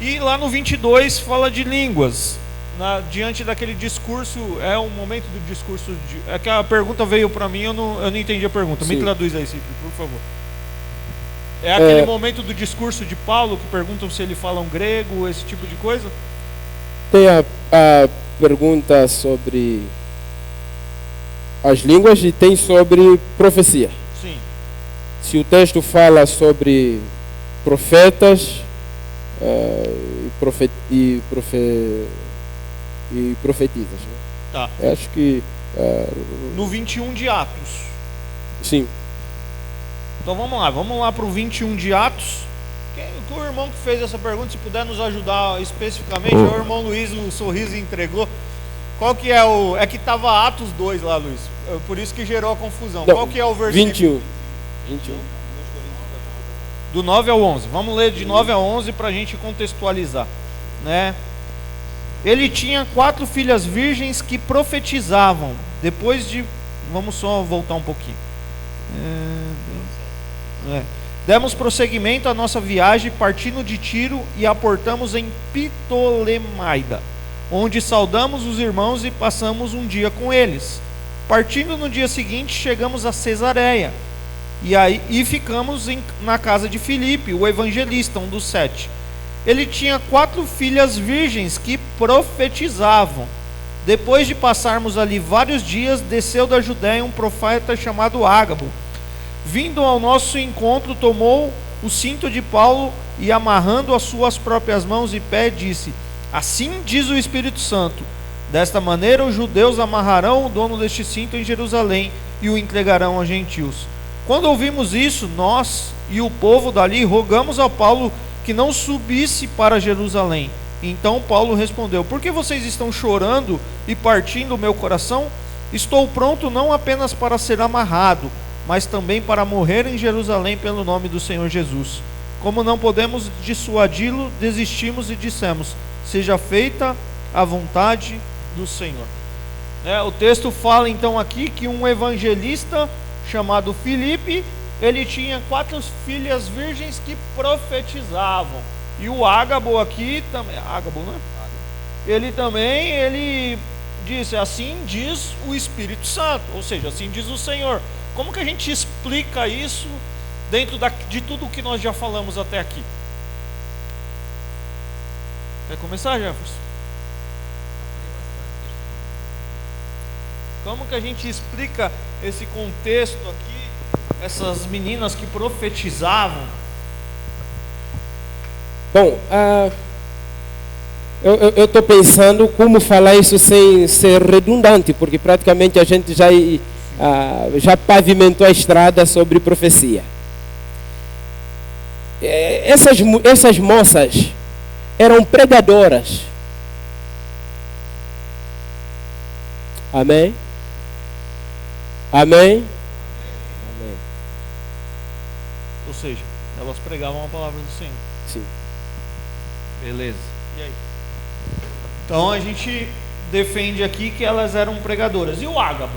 E lá no 22 fala de línguas. Diante daquele discurso, é um momento do discurso é que a pergunta veio para mim, eu não entendi a pergunta. Sim. Me traduz aí, Cipri, por favor. É aquele momento do discurso de Paulo que perguntam se ele fala um grego, esse tipo de coisa? tem a pergunta sobre as línguas e tem sobre profecia. Sim. Se o texto fala sobre profetas e profetizas, né? Tá. Eu acho que No 21 de Atos. sim. Então vamos lá para o 21 de Atos. O irmão que fez essa pergunta, se puder nos ajudar especificamente, é o irmão Luiz, o sorriso entregou. Qual que é o... É que estava Atos 2 lá, Luiz. Por isso que gerou a confusão. Não, Qual que é o versículo? 21. Do 9 ao 11. Vamos ler de 9 a 11 para a gente contextualizar, né? Ele tinha 4 filhas virgens que profetizavam. Depois de... Vamos só voltar um pouquinho. Demos prosseguimento à nossa viagem, partindo de Tiro e aportamos em Ptolemaida, onde saudamos os irmãos e passamos um dia com eles. Partindo no dia seguinte, chegamos a Cesareia e ficamos na casa de Filipe, o evangelista, um dos 7. Ele tinha 4 filhas virgens que profetizavam. Depois de passarmos ali vários dias, desceu da Judéia um profeta chamado Ágabo. Vindo ao nosso encontro, tomou o cinto de Paulo e, amarrando as suas próprias mãos e pés, disse: assim diz o Espírito Santo, desta maneira os judeus amarrarão o dono deste cinto em Jerusalém e o entregarão aos gentios. Quando ouvimos isso, nós e o povo dali rogamos a Paulo que não subisse para Jerusalém. Então Paulo respondeu: por que vocês estão chorando e partindo o meu coração? Estou pronto não apenas para ser amarrado, mas também para morrer em Jerusalém pelo nome do Senhor Jesus. Como não podemos dissuadi-lo, desistimos e dissemos: seja feita a vontade do Senhor. O texto fala então aqui que um evangelista chamado Filipe, ele tinha 4 filhas virgens que profetizavam. E o Ágabo aqui também, Ágabo, né? Ele disse: assim diz o Espírito Santo, ou seja, assim diz o Senhor. Como que a gente explica isso dentro de tudo o que nós já falamos até aqui? Quer começar, Jefferson? Como que a gente explica esse contexto aqui, essas meninas que profetizavam? Bom, eu estou pensando como falar isso sem ser redundante, porque praticamente a gente já pavimentou a estrada sobre profecia. Essas moças eram pregadoras. Amém? Amém? Amém. Ou seja, elas pregavam a palavra do Senhor. Sim. Beleza. E aí? Então a gente defende aqui que elas eram pregadoras. E o Ágabo?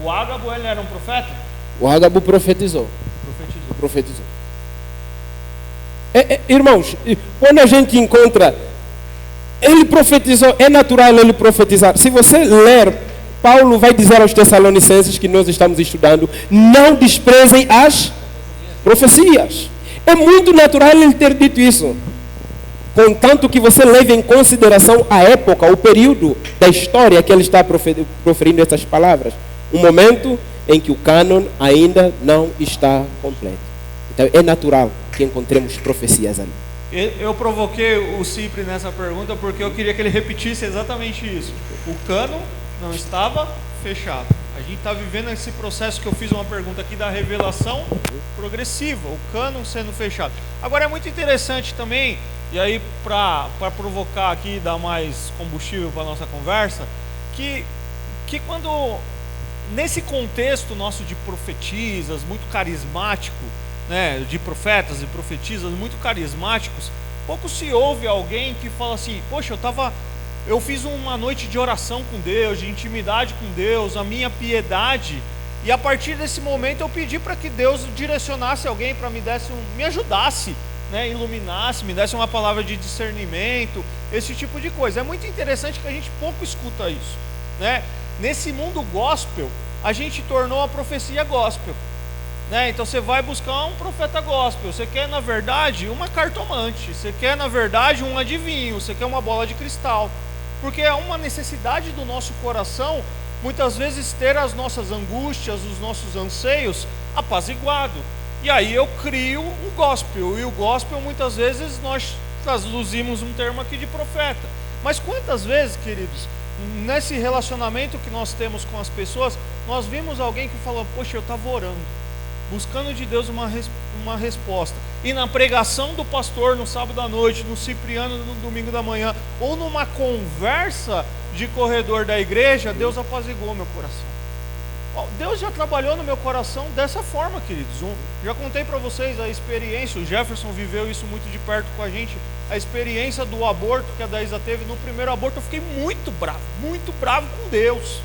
O Ágabo, ele era um profeta? O Ágabo profetizou. Irmãos, quando a gente encontra, ele profetizou, é natural ele profetizar. Se você ler, Paulo vai dizer aos Tessalonicenses, que nós estamos estudando, não desprezem as profecias. É muito natural ele ter dito isso. Contanto que você leve em consideração a época, o período da história que ele está proferindo essas palavras. Um momento em que o cânon ainda não está completo. Então é natural que encontremos profecias ali. Eu provoquei o Cipri nessa pergunta porque eu queria que ele repetisse exatamente isso. O cânon não estava fechado. A gente está vivendo esse processo que eu fiz uma pergunta aqui da revelação progressiva, o cânon sendo fechado. Agora é muito interessante também, e aí para provocar aqui, dar mais combustível para a nossa conversa, que quando, nesse contexto nosso de profetisas, muito carismático, né, de profetas e profetisas muito carismáticos, pouco se ouve alguém que fala assim: poxa, eu fiz uma noite de oração com Deus, de intimidade com Deus, a minha piedade, e a partir desse momento eu pedi para que Deus direcionasse alguém para me ajudasse, né, iluminasse, me desse uma palavra de discernimento, esse tipo de coisa. É muito interessante que a gente pouco escuta isso, né? Nesse mundo gospel, a gente tornou a profecia gospel, né? Então você vai buscar um profeta gospel, você quer na verdade uma cartomante, você quer na verdade um adivinho, você quer uma bola de cristal. porque é uma necessidade do nosso coração, muitas vezes ter as nossas angústias, os nossos anseios apaziguado. E aí eu crio um gospel, e o gospel muitas vezes nós traduzimos um termo aqui de profeta. Mas quantas vezes, queridos, nesse relacionamento que nós temos com as pessoas, nós vimos alguém que falou: poxa, eu estava orando, buscando de Deus uma resposta, e na pregação do pastor no sábado à noite, no Cipriano no domingo da manhã, ou numa conversa de corredor da igreja, Deus apaziguou meu coração. Deus já trabalhou no meu coração dessa forma, queridos. Já contei para vocês a experiência, o Jefferson viveu isso muito de perto com a gente, a experiência do aborto que a Daísa teve. No primeiro aborto eu fiquei muito bravo com Deus.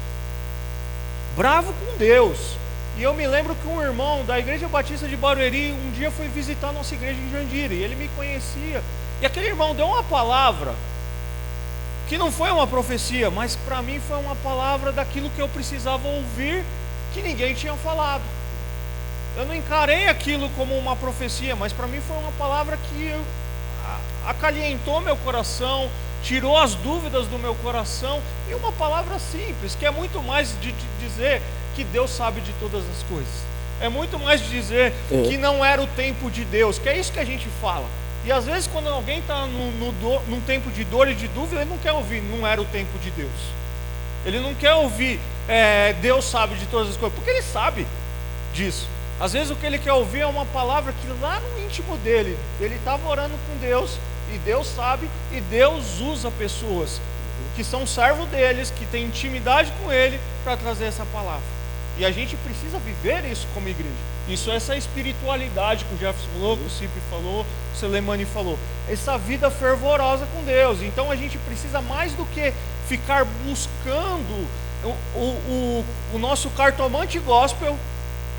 Bravo com Deus. E eu me lembro que um irmão da Igreja Batista de Barueri um dia foi visitar a nossa igreja em Jandira, e ele me conhecia. E aquele irmão deu uma palavra que não foi uma profecia, mas para mim foi uma palavra daquilo que eu precisava ouvir, que ninguém tinha falado. Eu não encarei aquilo como uma profecia, mas para mim foi uma palavra que acalhentou meu coração, tirou as dúvidas do meu coração, e uma palavra simples, que é muito mais de dizer que Deus sabe de todas as coisas. É muito mais de dizer que não era o tempo de Deus, que é isso que a gente fala. E às vezes quando alguém está num tempo de dor e de dúvida, ele não quer ouvir, não era o tempo de Deus. Ele não quer ouvir, Deus sabe de todas as coisas, porque ele sabe disso. Às vezes o que ele quer ouvir é uma palavra que lá no íntimo dele, ele estava orando com Deus, e Deus sabe, e Deus usa pessoas que são servos deles, que têm intimidade com ele, para trazer essa palavra. E a gente precisa viver isso como igreja. Isso é essa espiritualidade que o Jefferson falou, que o Cipri falou, o Selemani falou. Essa vida fervorosa com Deus. Então a gente precisa, mais do que ficar buscando o nosso cartomante gospel,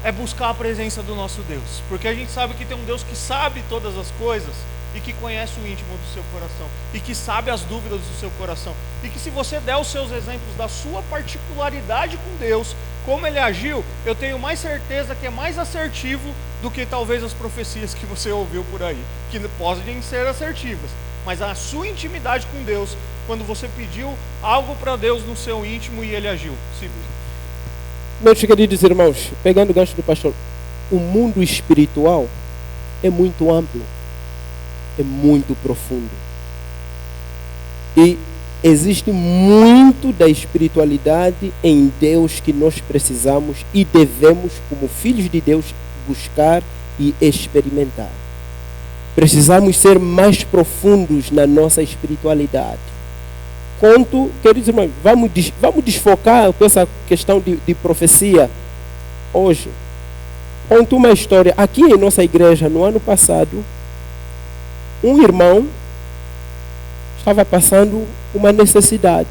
é buscar a presença do nosso Deus. Porque a gente sabe que tem um Deus que sabe todas as coisas, e que conhece o íntimo do seu coração, e que sabe as dúvidas do seu coração, e que se você der os seus exemplos da sua particularidade com Deus, como ele agiu, eu tenho mais certeza que é mais assertivo do que talvez as profecias que você ouviu por aí, que podem ser assertivas, mas a sua intimidade com Deus, quando você pediu algo para Deus no seu íntimo e ele agiu. Simples. Meus queridos irmãos, pegando o gancho do pastor, o mundo espiritual é muito amplo, é muito profundo, e existe muito da espiritualidade em Deus que nós precisamos e devemos, como filhos de Deus, buscar e experimentar. Precisamos ser mais profundos na nossa espiritualidade. Queridos irmãos, vamos desfocar com essa questão de profecia hoje. Conto uma história. Aqui em nossa igreja, no ano passado, um irmão estava passando uma necessidade.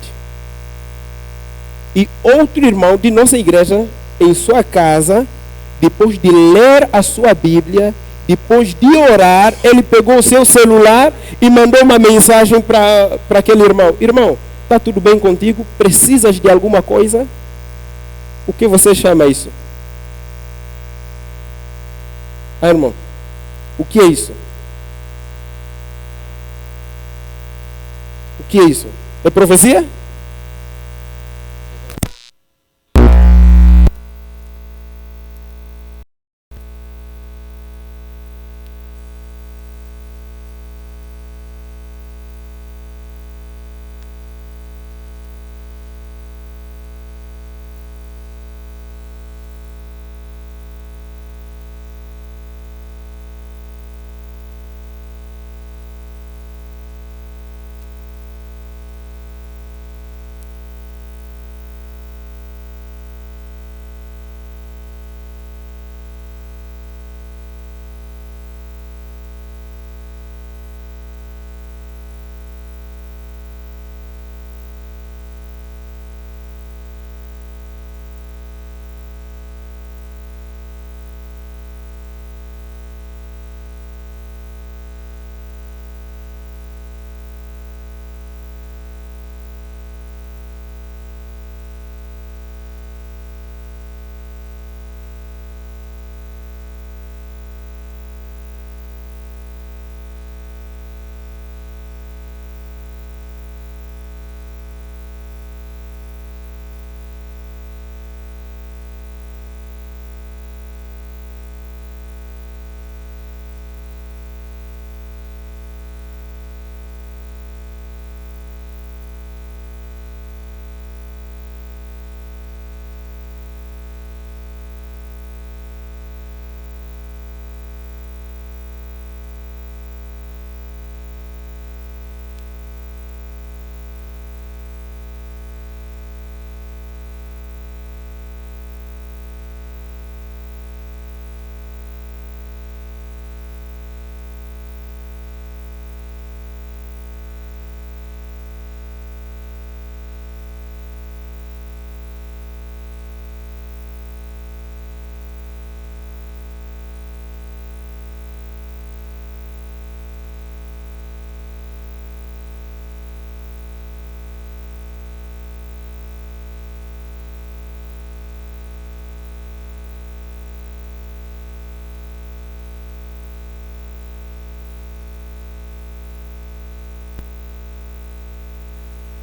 E outro irmão de nossa igreja, em sua casa, depois de ler a sua Bíblia, depois de orar, ele pegou o seu celular e mandou uma mensagem para aquele irmão: irmão, está tudo bem contigo? Precisas de alguma coisa? O que você chama isso? Irmão, o que é isso? O que é isso? É profecia?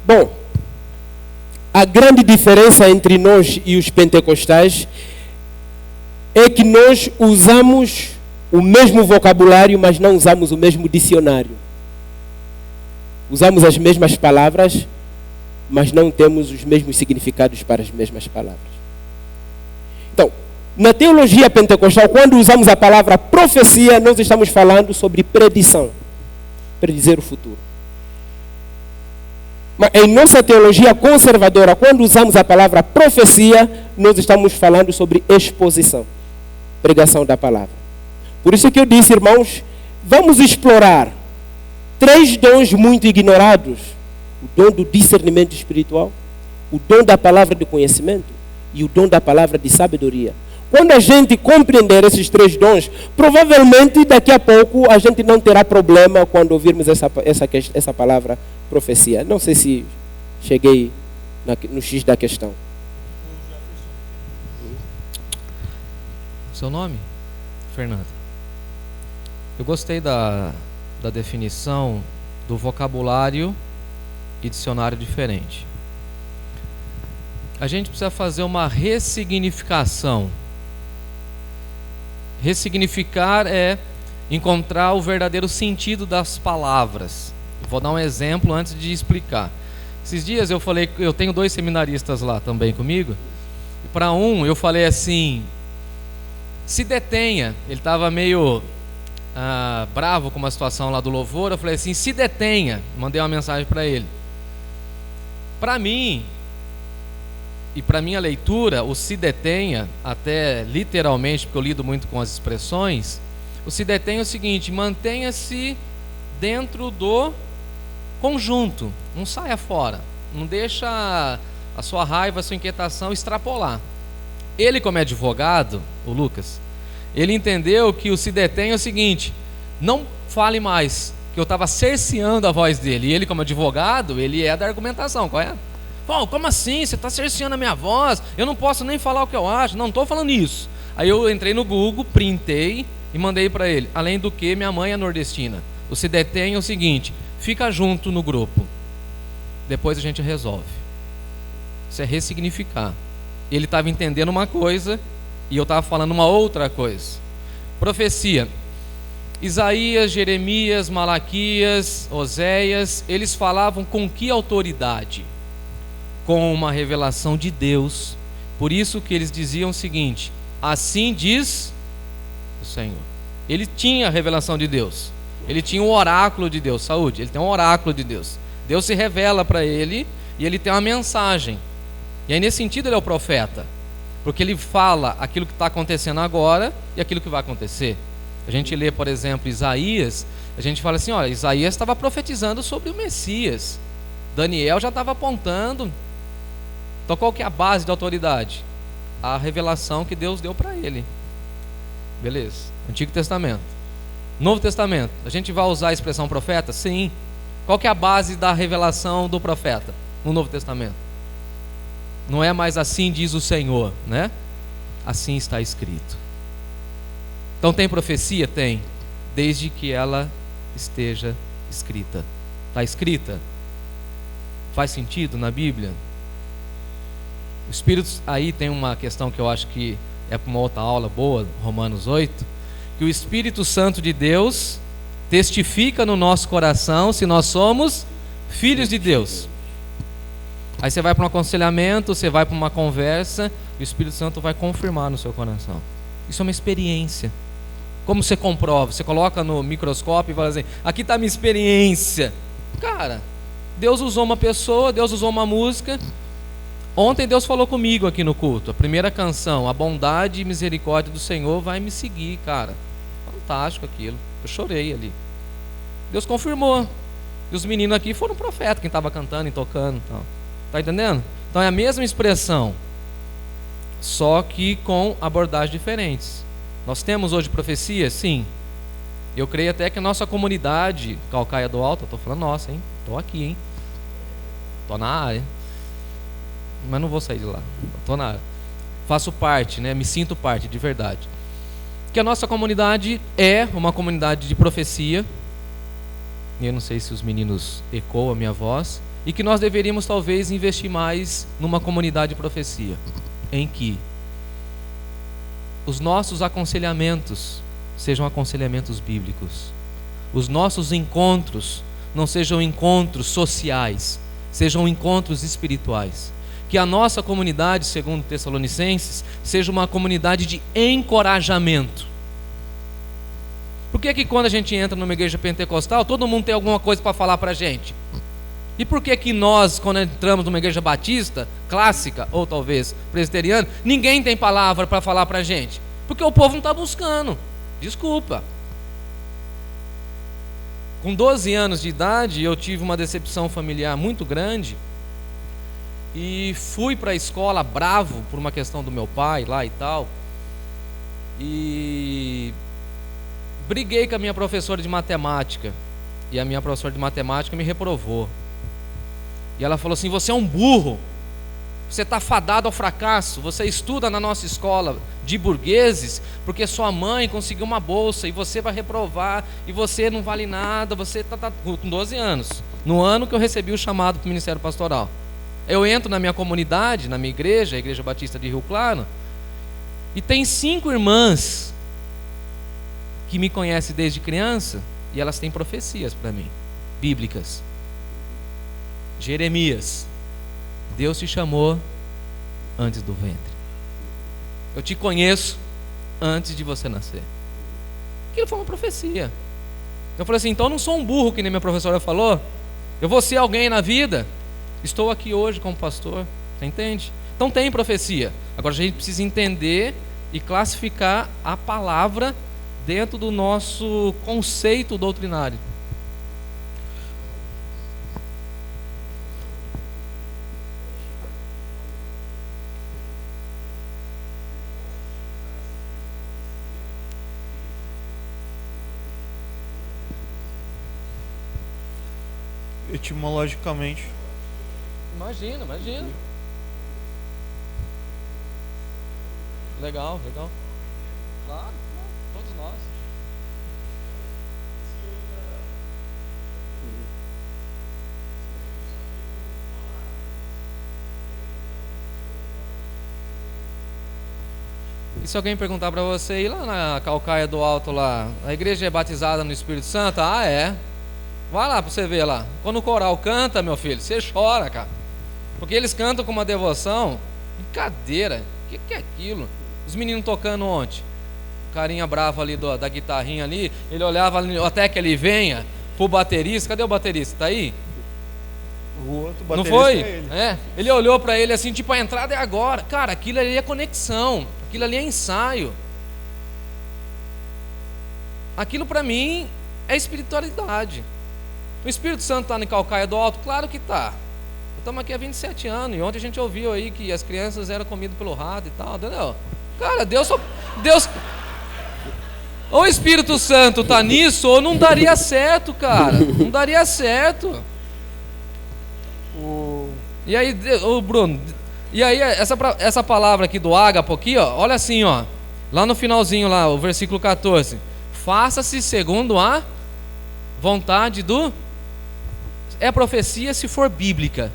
Bom, a grande diferença entre nós e os pentecostais é que nós usamos o mesmo vocabulário, mas não usamos o mesmo dicionário. Usamos as mesmas palavras, mas não temos os mesmos significados para as mesmas palavras. Então, na teologia pentecostal, quando usamos a palavra profecia, nós estamos falando sobre predição, predizer o futuro. Mas em nossa teologia conservadora, quando usamos a palavra profecia, nós estamos falando sobre exposição, pregação da palavra. Por isso que eu disse, irmãos, vamos explorar 3 dons muito ignorados: o dom do discernimento espiritual, o dom da palavra de conhecimento e o dom da palavra de sabedoria. Quando a gente compreender esses 3 dons, provavelmente daqui a pouco a gente não terá problema quando ouvirmos essa palavra profecia. Não sei se cheguei no X da questão. Seu nome? Fernando. Eu gostei da definição do vocabulário e dicionário diferente. A gente precisa fazer uma ressignificação. Ressignificar é encontrar o verdadeiro sentido das palavras. Vou dar um exemplo antes de explicar. Esses dias eu falei, eu tenho 2 seminaristas lá também comigo. E para um eu falei assim: se detenha. Ele estava meio bravo com uma situação lá do louvor. Eu falei assim: se detenha. Mandei uma mensagem para ele. Para mim e para minha leitura, o se detenha, até literalmente, porque eu lido muito com as expressões, o se detenha é o seguinte: mantenha-se dentro do conjunto, não saia fora, não deixa a sua raiva, a sua inquietação extrapolar. Ele, como advogado, o Lucas, ele entendeu que o se detenha é o seguinte: não fale mais, que eu estava cerceando a voz dele. E ele, como advogado, ele é da argumentação, correto? Pô, como assim? Você está cerceando a minha voz? Eu não posso nem falar o que eu acho. Não estou falando isso. Aí eu entrei no Google, printei e mandei para ele. Além do que, minha mãe é nordestina. O se detém é o seguinte: fica junto no grupo. Depois a gente resolve. Isso é ressignificar. Ele estava entendendo uma coisa e eu estava falando uma outra coisa. Profecia. Isaías, Jeremias, Malaquias, Oséias, eles falavam com que autoridade? Com uma revelação de Deus. Por isso que eles diziam o seguinte: assim diz o Senhor. Ele tinha a revelação de Deus. Ele tinha o oráculo de Deus. Saúde, ele tem um oráculo de Deus. Deus se revela para ele e ele tem uma mensagem. E aí nesse sentido ele é o profeta, porque ele fala aquilo que está acontecendo agora e aquilo que vai acontecer. A gente lê, por exemplo, Isaías, a gente fala assim: olha, Isaías estava profetizando sobre o Messias, Daniel já estava apontando. Então qual que é a base da autoridade? A revelação que Deus deu para ele. Beleza, Antigo Testamento. Novo Testamento, a gente vai usar a expressão profeta? Sim. Qual que é a base da revelação do profeta no Novo Testamento? Não é mais assim diz o Senhor, né? Assim está escrito. Então tem profecia? Tem, desde que ela esteja escrita. Está escrita? Faz sentido na Bíblia? O Espírito, aí tem uma questão que eu acho que é para uma outra aula boa, Romanos 8, que o Espírito Santo de Deus testifica no nosso coração se nós somos filhos de Deus. Aí você vai para um aconselhamento, você vai para uma conversa, e o Espírito Santo vai confirmar no seu coração. Isso é uma experiência. Como você comprova? Você coloca no microscópio e fala assim: aqui está a minha experiência. Cara, Deus usou uma pessoa, Deus usou uma música. Ontem Deus falou comigo aqui no culto. A primeira canção, a bondade e misericórdia do Senhor vai me seguir, cara. Fantástico aquilo. Eu chorei ali. Deus confirmou. E os meninos aqui foram profetas, quem estava cantando e tocando e tal. Tá entendendo? Então é a mesma expressão, só que com abordagens diferentes. Nós temos hoje profecia? Sim. Eu creio até que a nossa comunidade Calcaia do Alto, eu estou falando nossa, hein? Estou aqui, hein? Estou na área. Mas não vou sair de lá. Estou na área. Faço parte, né? Me sinto parte, de verdade. Que a nossa comunidade é uma comunidade de profecia. E eu não sei se os meninos ecoam a minha voz. e que nós deveríamos talvez investir mais numa comunidade de profecia, em que os nossos aconselhamentos sejam aconselhamentos bíblicos, os nossos encontros não sejam encontros sociais, sejam encontros espirituais, que a nossa comunidade, segundo Tessalonicenses, seja uma comunidade de encorajamento. Por que quando a gente entra numa igreja pentecostal, todo mundo tem alguma coisa para falar para a gente? E por que nós, quando entramos numa igreja batista, clássica, ou talvez presbiteriana, ninguém tem palavra para falar para a gente? Porque o povo não está buscando. Desculpa. Com 12 anos de idade, eu tive uma decepção familiar muito grande e fui para a escola bravo por uma questão do meu pai lá e tal. E briguei com a minha professora de matemática. E a minha professora de matemática me reprovou. E ela falou assim: você é um burro, você está fadado ao fracasso, você estuda na nossa escola de burgueses porque sua mãe conseguiu uma bolsa e você vai reprovar e você não vale nada, você está com 12 anos, no ano que eu recebi o chamado para o Ministério Pastoral. Eu entro na minha comunidade, na minha igreja, a Igreja Batista de Rio Claro, e tem 5 irmãs que me conhecem desde criança e elas têm profecias para mim, bíblicas. Jeremias: Deus te chamou antes do ventre, eu te conheço antes de você nascer. Aquilo foi uma profecia. Eu falei assim: então eu não sou um burro, que nem minha professora falou, eu vou ser alguém na vida. Estou aqui hoje como pastor, você entende? Então tem profecia. Agora a gente precisa entender e classificar a palavra dentro do nosso conceito doutrinário. Etimologicamente. Imagina. Legal. Claro, todos nós. E se alguém perguntar para você, ir lá na Calcaia do Alto lá, a igreja é batizada no Espírito Santo? Ah, é. Vai lá para você ver lá. Quando o coral canta, meu filho, você chora, cara. Porque eles cantam com uma devoção. Brincadeira. O que é aquilo? Os meninos tocando ontem. O carinha bravo ali da guitarrinha ali. Ele olhava ali, até que ele venha pro baterista. Cadê o baterista? Tá aí? O outro baterista. Não foi? É ele. Ele olhou para ele assim, tipo, a entrada é agora. Cara, aquilo ali é conexão. Aquilo ali é ensaio. Aquilo para mim é espiritualidade. O Espírito Santo está na Calcaia do Alto? Claro que está. Estamos aqui há 27 anos. E ontem a gente ouviu aí que as crianças eram comidas pelo rato e tal, entendeu? Cara, Deus ou o Espírito Santo está nisso, ou não daria certo, cara. Não daria certo. E aí, Bruno, e aí essa palavra aqui do ágapo aqui, ó, olha assim, ó, lá no finalzinho lá, o versículo 14: faça-se segundo a vontade do... É profecia se for bíblica.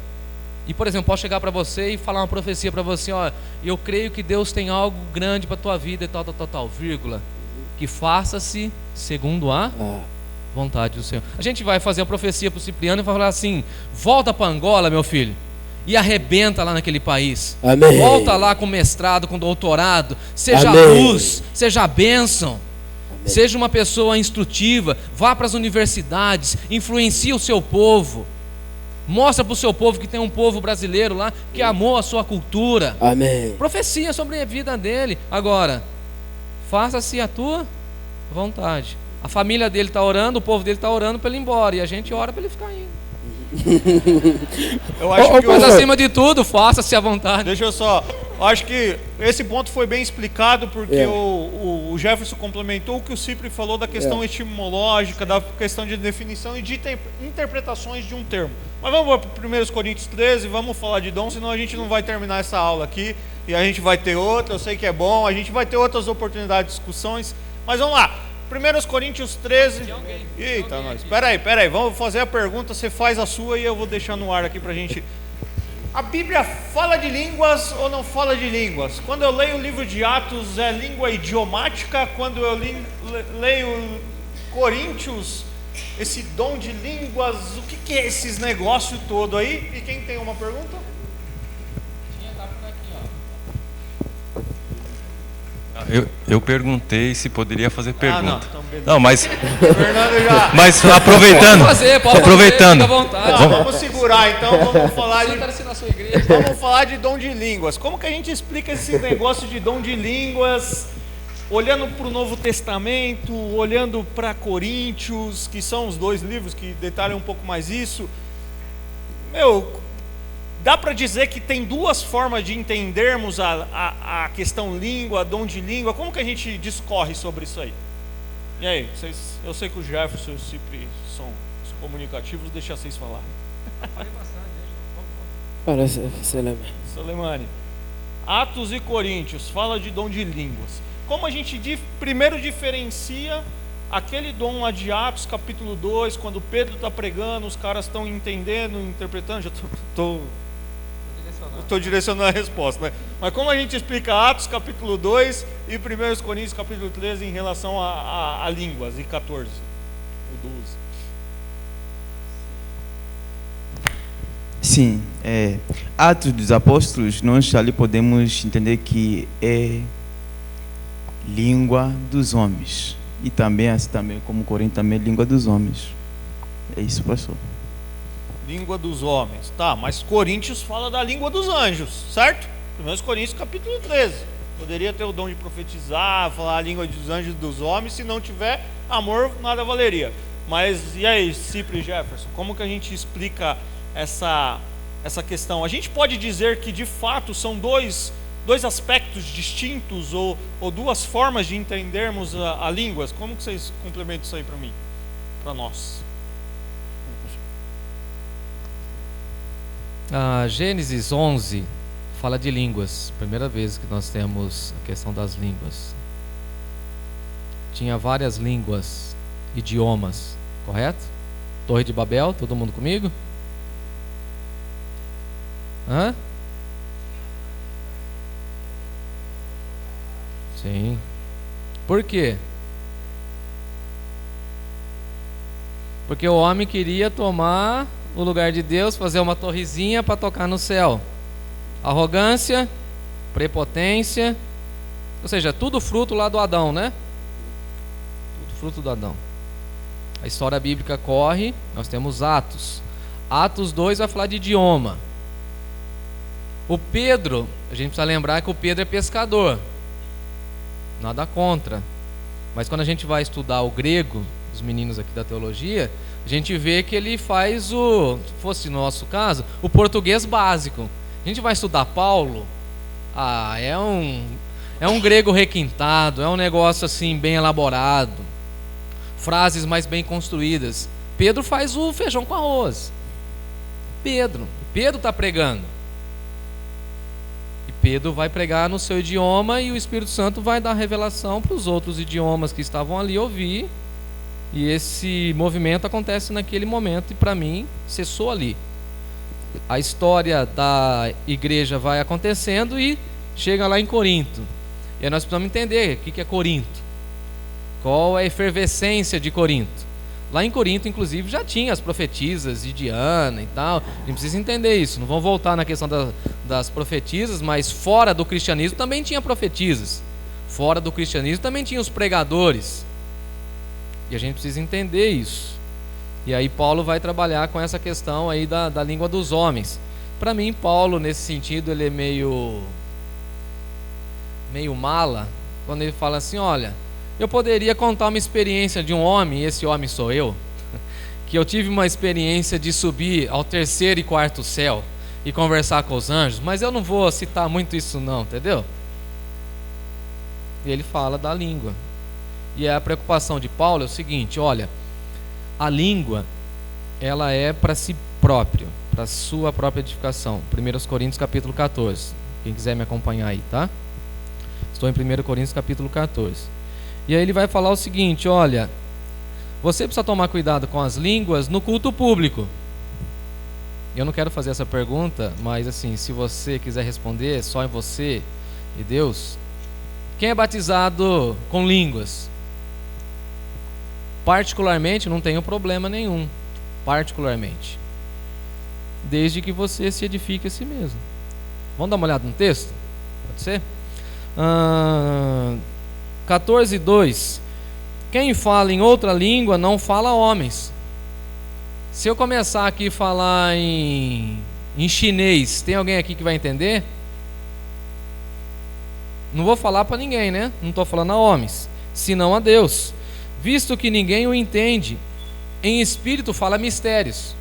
E, por exemplo, posso chegar para você e falar uma profecia para você: ó, eu creio que Deus tem algo grande para a tua vida e tal, vírgula, que faça-se segundo a vontade do Senhor. A gente vai fazer a profecia para o Cipriano e vai falar assim: volta para Angola, meu filho, e arrebenta lá naquele país. Amém. Volta lá com mestrado, com doutorado, seja Amém. luz, seja bênção. Seja uma pessoa instrutiva, vá para as universidades, influencie o seu povo, mostra para o seu povo que tem um povo brasileiro lá que amou a sua cultura. Amém. Profecia sobre a vida dele. Agora, faça-se a tua vontade. A família dele está orando, o povo dele está orando para ele ir embora, e a gente ora para ele ficar indo. Eu acho que Mas acima de tudo, faça-se à vontade. Deixa eu só. Eu acho que esse ponto foi bem explicado, porque o Jefferson complementou o que o Cipri falou da questão etimológica, da questão de definição e de interpretações de um termo. Mas vamos para 1 Coríntios 13, vamos falar de dom, senão a gente não vai terminar essa aula aqui. E a gente vai ter outra, eu sei que é bom, a gente vai ter outras oportunidades de discussões. Mas vamos lá. 1 Coríntios 13. Eita, nós. Espera aí, vamos fazer a pergunta, você faz a sua e eu vou deixar no ar aqui pra gente. A Bíblia fala de línguas ou não fala de línguas? Quando eu leio o livro de Atos, é língua idiomática. Quando eu leio Coríntios, esse dom de línguas, o que é esses negócios todo aí? E quem tem uma pergunta? Eu perguntei se poderia fazer pergunta. Não, então beleza. Não, mas Fernando já. mas aproveitando. Aproveitando. Fica à vontade. Vamos segurar então, vamos falar de. Senta-se na sua igreja. Vamos falar de dom de línguas. Como que a gente explica esse negócio de dom de línguas, olhando para o Novo Testamento, olhando para Coríntios, que são os dois livros que detalham um pouco mais isso? Dá para dizer que tem duas formas de entendermos a questão língua, dom de língua. Como que a gente discorre sobre isso aí? E aí, eu sei que o Jefferson e o Cipri são os comunicativos, deixa vocês falarem. Soleimani, Atos e Coríntios fala de dom de línguas. Como a gente primeiro diferencia aquele dom lá de Atos capítulo 2, quando Pedro está pregando, os caras estão entendendo, interpretando, já estou direcionando a resposta, né? Mas como a gente explica Atos capítulo 2 e 1 Coríntios capítulo 13 em relação a línguas, e 14 ou 12? Sim, Atos dos Apóstolos, nós ali podemos entender que é língua dos homens. E também, assim também como Coríntios, também é língua dos homens. É isso, pastor. Língua dos homens, tá, mas Coríntios fala da língua dos anjos, certo? 1 Coríntios capítulo 13. Poderia ter o dom de profetizar, falar a língua dos anjos e dos homens, se não tiver amor, nada valeria. Mas e aí, Cipri e Jefferson, como que a gente explica essa questão? A gente pode dizer que de fato são dois aspectos distintos ou duas formas de entendermos a línguas? Como que vocês complementam isso aí para mim, para nós? Gênesis 11 fala de línguas. Primeira vez que nós temos a questão das línguas. Tinha várias línguas, idiomas, correto? Torre de Babel, todo mundo comigo? Sim. Por quê? Porque o homem queria tomar o lugar de Deus, fazer uma torrezinha para tocar no céu. Arrogância, prepotência, ou seja, tudo fruto lá do Adão, né? Tudo fruto do Adão. A história bíblica corre, nós temos Atos. Atos 2 vai falar de idioma. O Pedro, a gente precisa lembrar que o Pedro é pescador. Nada contra. Mas quando a gente vai estudar o grego, os meninos aqui da teologia, a gente vê que ele faz se fosse no nosso caso, o português básico. A gente vai estudar Paulo, é um grego requintado, é um negócio assim bem elaborado, frases mais bem construídas. Pedro faz o feijão com arroz. Pedro está pregando. E Pedro vai pregar no seu idioma e o Espírito Santo vai dar revelação para os outros idiomas que estavam ali ouvir. E esse movimento acontece naquele momento e para mim cessou ali. A história da igreja vai acontecendo e chega lá em Corinto. E aí nós precisamos entender o que é Corinto. Qual é a efervescência de Corinto? Lá em Corinto, inclusive, já tinha as profetisas de Diana e tal. A gente precisa entender isso. Não vamos voltar na questão das profetisas, mas fora do cristianismo também tinha profetisas. Fora do cristianismo também tinha os pregadores. E a gente precisa entender isso. E aí Paulo vai trabalhar com essa questão aí da língua dos homens. Para mim, Paulo, nesse sentido, ele é meio mala, quando ele fala assim, olha, eu poderia contar uma experiência de um homem, e esse homem sou eu, que eu tive uma experiência de subir ao 3º e 4º céu e conversar com os anjos, mas eu não vou citar muito isso não, entendeu? E ele fala da língua. E a preocupação de Paulo é o seguinte, olha, a língua, ela é para si próprio, para sua própria edificação. 1 Coríntios capítulo 14, quem quiser me acompanhar aí, tá? Estou em 1 Coríntios capítulo 14. E aí ele vai falar o seguinte: olha, você precisa tomar cuidado com as línguas no culto público. Eu não quero fazer essa pergunta, mas assim, se você quiser responder, só em você e Deus. Quem é batizado com línguas? Particularmente, não tenho problema nenhum. Particularmente. Desde que você se edifique a si mesmo. Vamos dar uma olhada no texto? Pode ser? 14:2. Quem fala em outra língua não fala a homens. Se eu começar aqui a falar em chinês, tem alguém aqui que vai entender? Não vou falar para ninguém, né? Não estou falando a homens, senão a Deus. Visto que ninguém o entende, em espírito fala mistérios.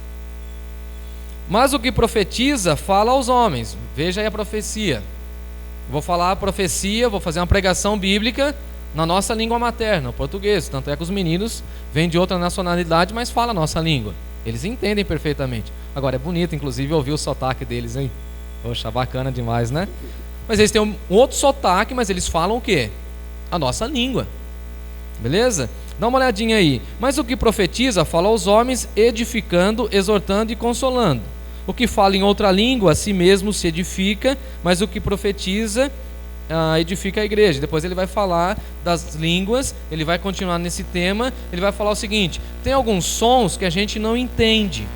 Mas o que profetiza fala aos homens. Veja aí a profecia. Vou falar a profecia, vou fazer uma pregação bíblica na nossa língua materna, o português. Tanto é que os meninos vêm de outra nacionalidade, mas falam a nossa língua. Eles entendem perfeitamente. Agora é bonito, inclusive, ouvir o sotaque deles, hein? Poxa, bacana demais, né? Mas eles têm um outro sotaque, mas eles falam o quê? A nossa língua. Beleza? Dá uma olhadinha aí. Mas o que profetiza fala aos homens, edificando, exortando e consolando. O que fala em outra língua, a si mesmo se edifica, mas o que profetiza edifica a igreja. Depois ele vai falar das línguas, ele vai continuar nesse tema, ele vai falar o seguinte: tem alguns sons que a gente não entende.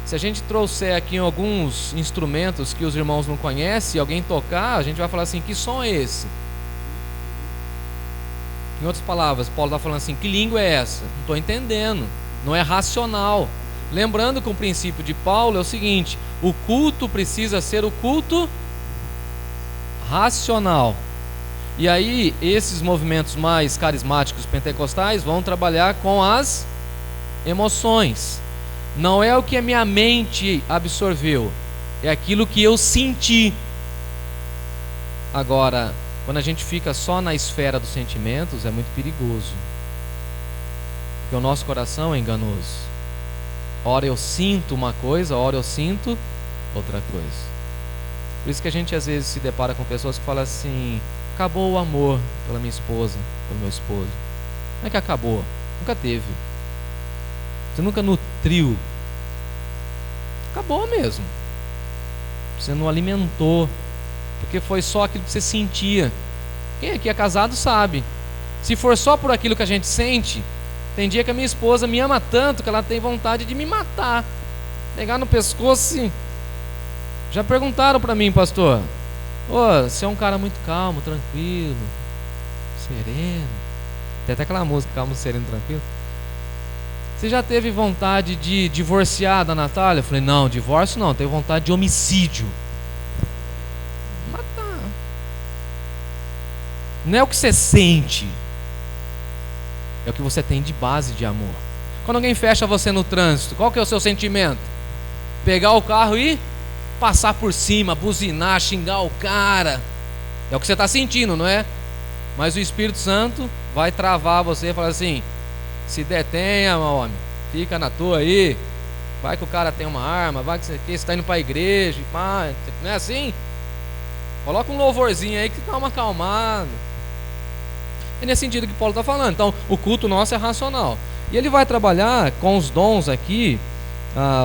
Se a gente trouxer aqui alguns instrumentos que os irmãos não conhecem, alguém tocar, a gente vai falar assim: que som é esse? Em outras palavras, Paulo está falando assim: que língua é essa? Não estou entendendo, não é racional. Lembrando que o princípio de Paulo é o seguinte: o culto precisa ser o culto racional. E aí esses movimentos mais carismáticos pentecostais vão trabalhar com as emoções. Não é o que a minha mente absorveu, é aquilo que eu senti. Agora, quando a gente fica só na esfera dos sentimentos, é muito perigoso, porque o nosso coração é enganoso. Ora eu sinto uma coisa, ora eu sinto outra coisa. Por isso que a gente às vezes se depara com pessoas que falam assim: acabou o amor pela minha esposa, pelo meu esposo. Não é que acabou, nunca teve. Você nunca nutriu. Acabou mesmo. Você não alimentou, porque foi só aquilo que você sentia. Quem aqui é casado sabe. Se for só por aquilo que a gente sente, tem dia que a minha esposa me ama tanto que ela tem vontade de me matar, pegar no pescoço e... Já perguntaram para mim, pastor: você é um cara muito calmo, tranquilo, sereno. Tem até aquela música, calmo, sereno, tranquilo. Você já teve vontade de divorciar da Natália? Eu falei: não, divórcio não, tenho vontade de homicídio. Matar. Não é o que você sente, é o que você tem de base de amor. Quando alguém fecha você no trânsito, qual que é o seu sentimento? Pegar o carro e passar por cima, buzinar, xingar o cara. É o que você está sentindo, não é? Mas o Espírito Santo vai travar você e falar assim: se detenha, meu homem, fica na tua aí. Vai que o cara tem uma arma, vai que você está indo para a igreja, pá. Não é assim? Coloca um louvorzinho aí que dá uma acalmada. É nesse sentido que Paulo está falando. Então, o culto nosso é racional. E ele vai trabalhar com os dons aqui,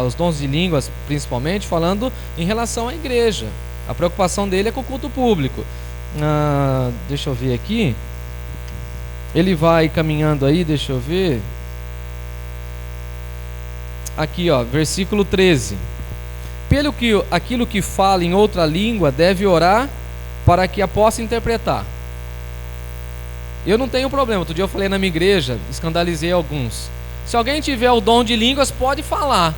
os dons de línguas principalmente, falando em relação à igreja. A preocupação dele é com o culto público. Deixa eu ver aqui. Ele vai caminhando aí, deixa eu ver. Aqui, ó, versículo 13. Pelo que aquilo que fala em outra língua deve orar para que a possa interpretar. Eu não tenho problema. Outro dia eu falei na minha igreja, escandalizei alguns. Se alguém tiver o dom de línguas, pode falar,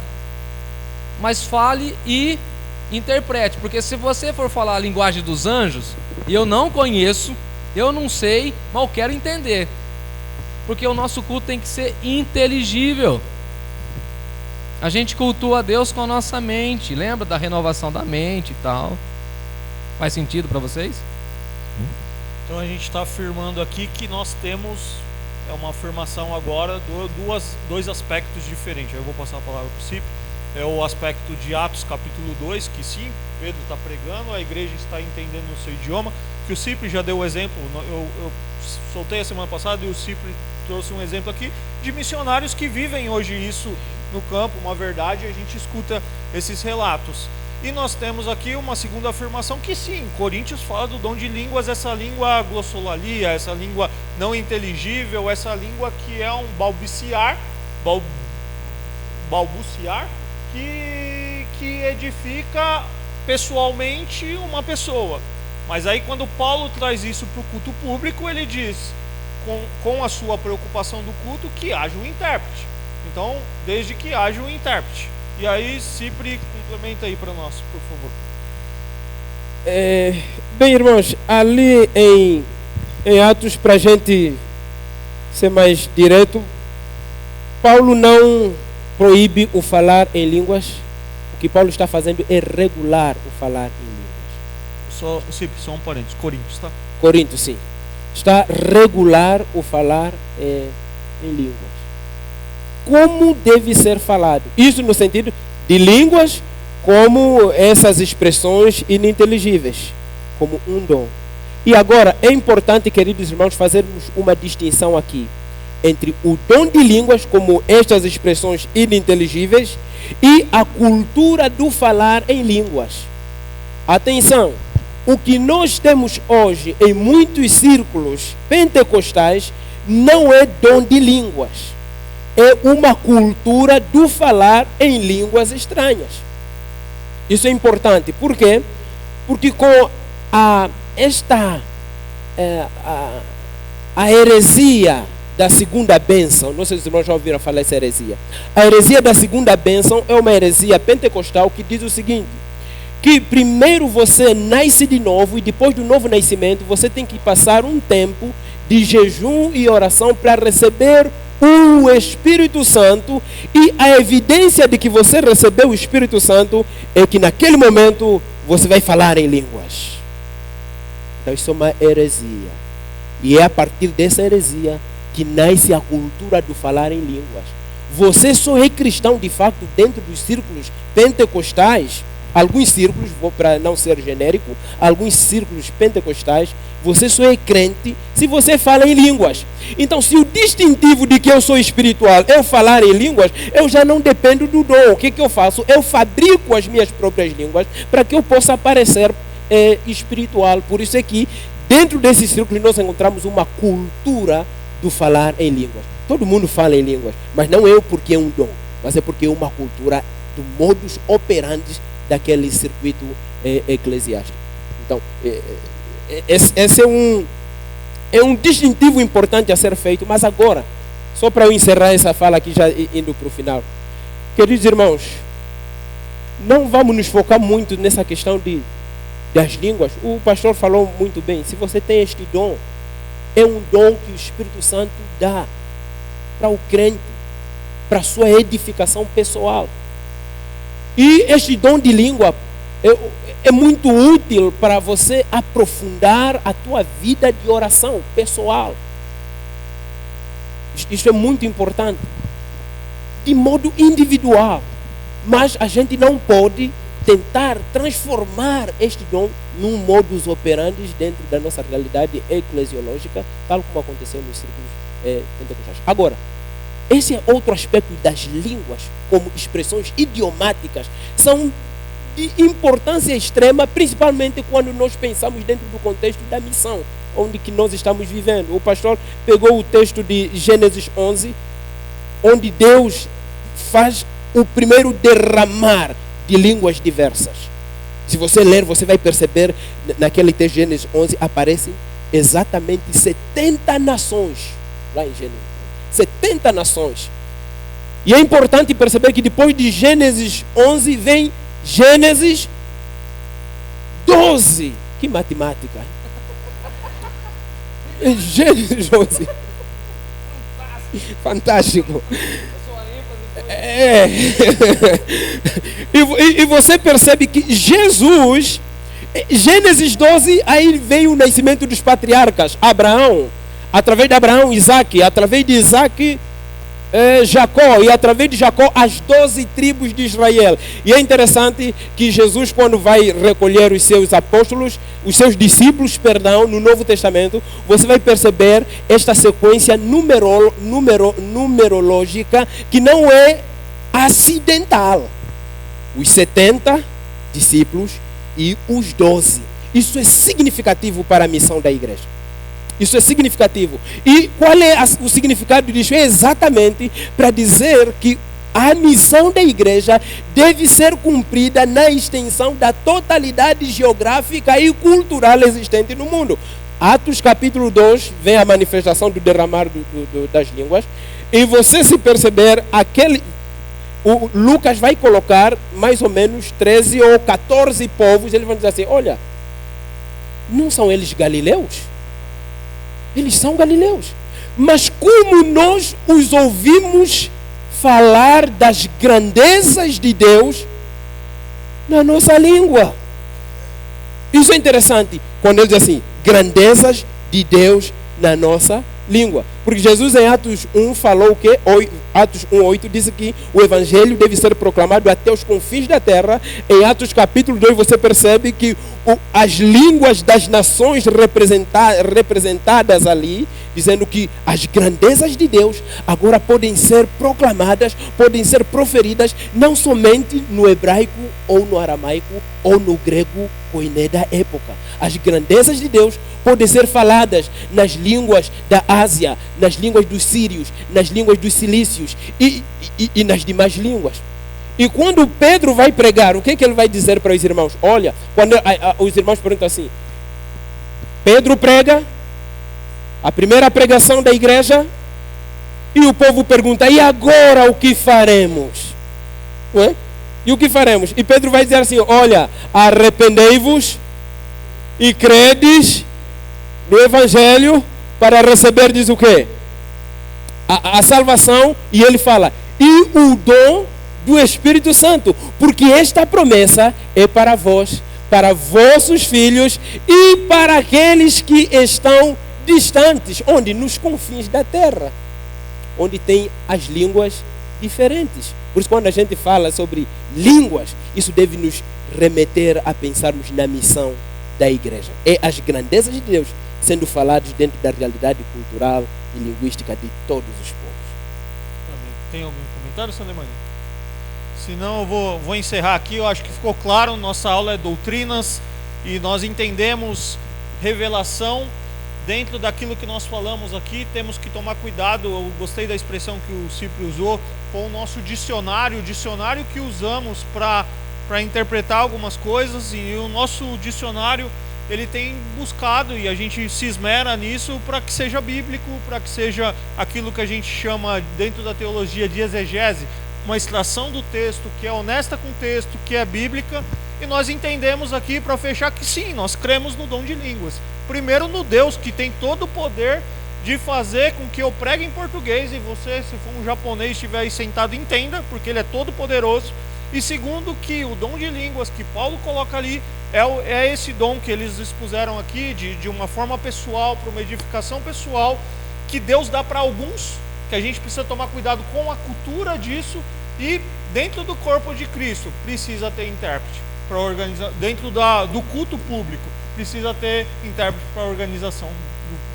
mas fale e interprete. Porque se você for falar a linguagem dos anjos, e eu não conheço, eu não sei, mas eu quero entender. Porque o nosso culto tem que ser inteligível. A gente cultua a Deus com a nossa mente. Lembra da renovação da mente e tal? Faz sentido para vocês? Então a gente está afirmando aqui que nós temos, é uma afirmação agora, dois aspectos diferentes. Eu vou passar a palavra para o Cip. é o aspecto de Atos capítulo 2, que sim, Pedro está pregando, a igreja está entendendo o seu idioma, que o Cipri já deu o exemplo, eu soltei a semana passada e o Cipri trouxe um exemplo aqui de missionários que vivem hoje isso no campo, uma verdade, a gente escuta esses relatos. E nós temos aqui uma segunda afirmação que sim, Coríntios fala do dom de línguas, essa língua glossolalia, essa língua não inteligível, essa língua que é um balbuciar que edifica pessoalmente uma pessoa. Mas aí quando Paulo traz isso para o culto público, ele diz, com a sua preocupação do culto, que haja um intérprete. Então, desde que haja um intérprete. E aí, Cipri, complementa aí para nós, por favor. Bem, irmãos, ali em Atos, para a gente ser mais direto, Paulo não proíbe o falar em línguas. O que Paulo está fazendo é regular o falar em línguas. Só um parênteses, Coríntios, tá? Coríntios, sim. Está regular o falar em línguas. Como deve ser falado? Isso no sentido de línguas, como essas expressões ininteligíveis, como um dom. E agora, é importante, queridos irmãos, fazermos uma distinção aqui entre o dom de línguas, como estas expressões ininteligíveis, e a cultura do falar em línguas. Atenção, o que nós temos hoje em muitos círculos pentecostais não é dom de línguas. É uma cultura do falar em línguas estranhas. Isso é importante. Por quê? Porque com a heresia da segunda bênção, não sei se os irmãos já ouviram falar essa heresia. A heresia da segunda bênção é uma heresia pentecostal que diz o seguinte, que primeiro você nasce de novo e depois do novo nascimento você tem que passar um tempo de jejum e oração para receber o Espírito Santo, e a evidência de que você recebeu o Espírito Santo é que naquele momento você vai falar em línguas. Então isso é uma heresia. E é a partir dessa heresia que nasce a cultura do falar em línguas. Você só é cristão de fato dentro dos círculos pentecostais, alguns círculos, para não ser genérico, alguns círculos pentecostais, você só é crente se você fala em línguas. Então, se o distintivo de que eu sou espiritual é eu falar em línguas, eu já não dependo do dom. O que eu faço? Eu fabrico as minhas próprias línguas para que eu possa parecer espiritual. Por isso é que, dentro desses círculos, nós encontramos uma cultura do falar em línguas. Todo mundo fala em línguas, mas não é porque é um dom, mas é porque é uma cultura do modus operandi daquele circuito eclesiástico. Então, esse é um distintivo importante a ser feito. Mas agora, só para eu encerrar essa fala aqui, já indo para o final, queridos irmãos, não vamos nos focar muito nessa questão das línguas. O pastor falou muito bem, se você tem este dom, é um dom que o Espírito Santo dá para o crente, para a sua edificação pessoal. E este dom de língua é muito útil para você aprofundar a tua vida de oração pessoal. Isso é muito importante. De modo individual. Mas a gente não pode tentar transformar este dom num modus operandi dentro da nossa realidade eclesiológica, tal como aconteceu nos círculos pentecostais. Agora, esse é outro aspecto das línguas, como expressões idiomáticas, são de importância extrema, principalmente quando nós pensamos dentro do contexto da missão, onde que nós estamos vivendo. O pastor pegou o texto de Gênesis 11, onde Deus faz o primeiro derramar de línguas diversas. Se você ler, você vai perceber, naquele texto de Gênesis 11, aparecem exatamente 70 nações, lá em Gênesis. 70 nações. E é importante perceber que depois de Gênesis 11 vem Gênesis 12. Que matemática! Gênesis 11. Fantástico. E você percebe que Jesus, Gênesis 12, aí veio o nascimento dos patriarcas. Abraão, através de Abraão, Isaac, através de Isaac, Jacó, e através de Jacó as 12 tribos de Israel. E é interessante que Jesus, quando vai recolher os seus apóstolos, os seus discípulos, perdão, no Novo Testamento, você vai perceber esta sequência numerológica que não é acidental. Os 70 discípulos e os 12. Isso é significativo para a missão da igreja. Isso é significativo. E qual é o significado disso? É exatamente para dizer que a missão da igreja deve ser cumprida na extensão da totalidade geográfica e cultural existente no mundo. Atos capítulo 2, vem a manifestação do derramar das línguas. E você, se perceber, o Lucas vai colocar mais ou menos 13 ou 14 povos. Eles vão dizer assim, olha, não são eles galileus? Eles são galileus. Mas como nós os ouvimos falar das grandezas de Deus na nossa língua. Isso é interessante. Quando ele diz assim, grandezas de Deus na nossa língua. Porque Jesus em Atos 1 falou o quê? Atos 1:8 disse que o evangelho deve ser proclamado até os confins da terra. Em Atos capítulo 2 você percebe que as línguas das nações representadas ali, dizendo que as grandezas de Deus agora podem ser proclamadas, podem ser proferidas não somente no hebraico ou no aramaico ou no grego koiné da época. As grandezas de Deus podem ser faladas nas línguas da Ásia, nas línguas dos sírios, nas línguas dos cilícios e nas demais línguas. E quando Pedro vai pregar, o que ele vai dizer para os irmãos? Olha, quando os irmãos perguntam assim, Pedro prega, a primeira pregação da igreja, e o povo pergunta, e agora o que faremos? Não é? E o que faremos? E Pedro vai dizer assim, olha, arrependei-vos e credes no evangelho para receberdes o quê? A salvação. E ele fala, e o dom do Espírito Santo, porque esta promessa é para vós, para vossos filhos e para aqueles que estão distantes, onde? Nos confins da terra, onde tem as línguas diferentes. Por isso, quando a gente fala sobre línguas, isso deve nos remeter a pensarmos na missão da igreja. É as grandezas de Deus sendo faladas dentro da realidade cultural e linguística de todos os povos. Tem algum comentário, Sandemani? Se não, eu vou encerrar aqui. Eu acho que ficou claro, nossa aula é doutrinas e nós entendemos revelação dentro daquilo que nós falamos aqui. Temos que tomar cuidado, eu gostei da expressão que o Cipri usou, com o nosso dicionário, o dicionário que usamos para interpretar algumas coisas, e o nosso dicionário ele tem buscado, e a gente se esmera nisso, para que seja bíblico, para que seja aquilo que a gente chama dentro da teologia de exegese, uma extração do texto que é honesta com o texto, que é bíblica. E nós entendemos aqui, para fechar, que sim, nós cremos no dom de línguas. Primeiro, no Deus que tem todo o poder de fazer com que eu pregue em português e você, se for um japonês, estiver aí sentado, entenda, porque ele é todo poderoso. E segundo, que o dom de línguas que Paulo coloca ali é esse dom que eles expuseram aqui, de uma forma pessoal, para uma edificação pessoal, que Deus dá para alguns, que a gente precisa tomar cuidado com a cultura disso, e dentro do corpo de Cristo precisa ter intérprete para organizar, dentro do culto público precisa ter intérprete para a organização do culto.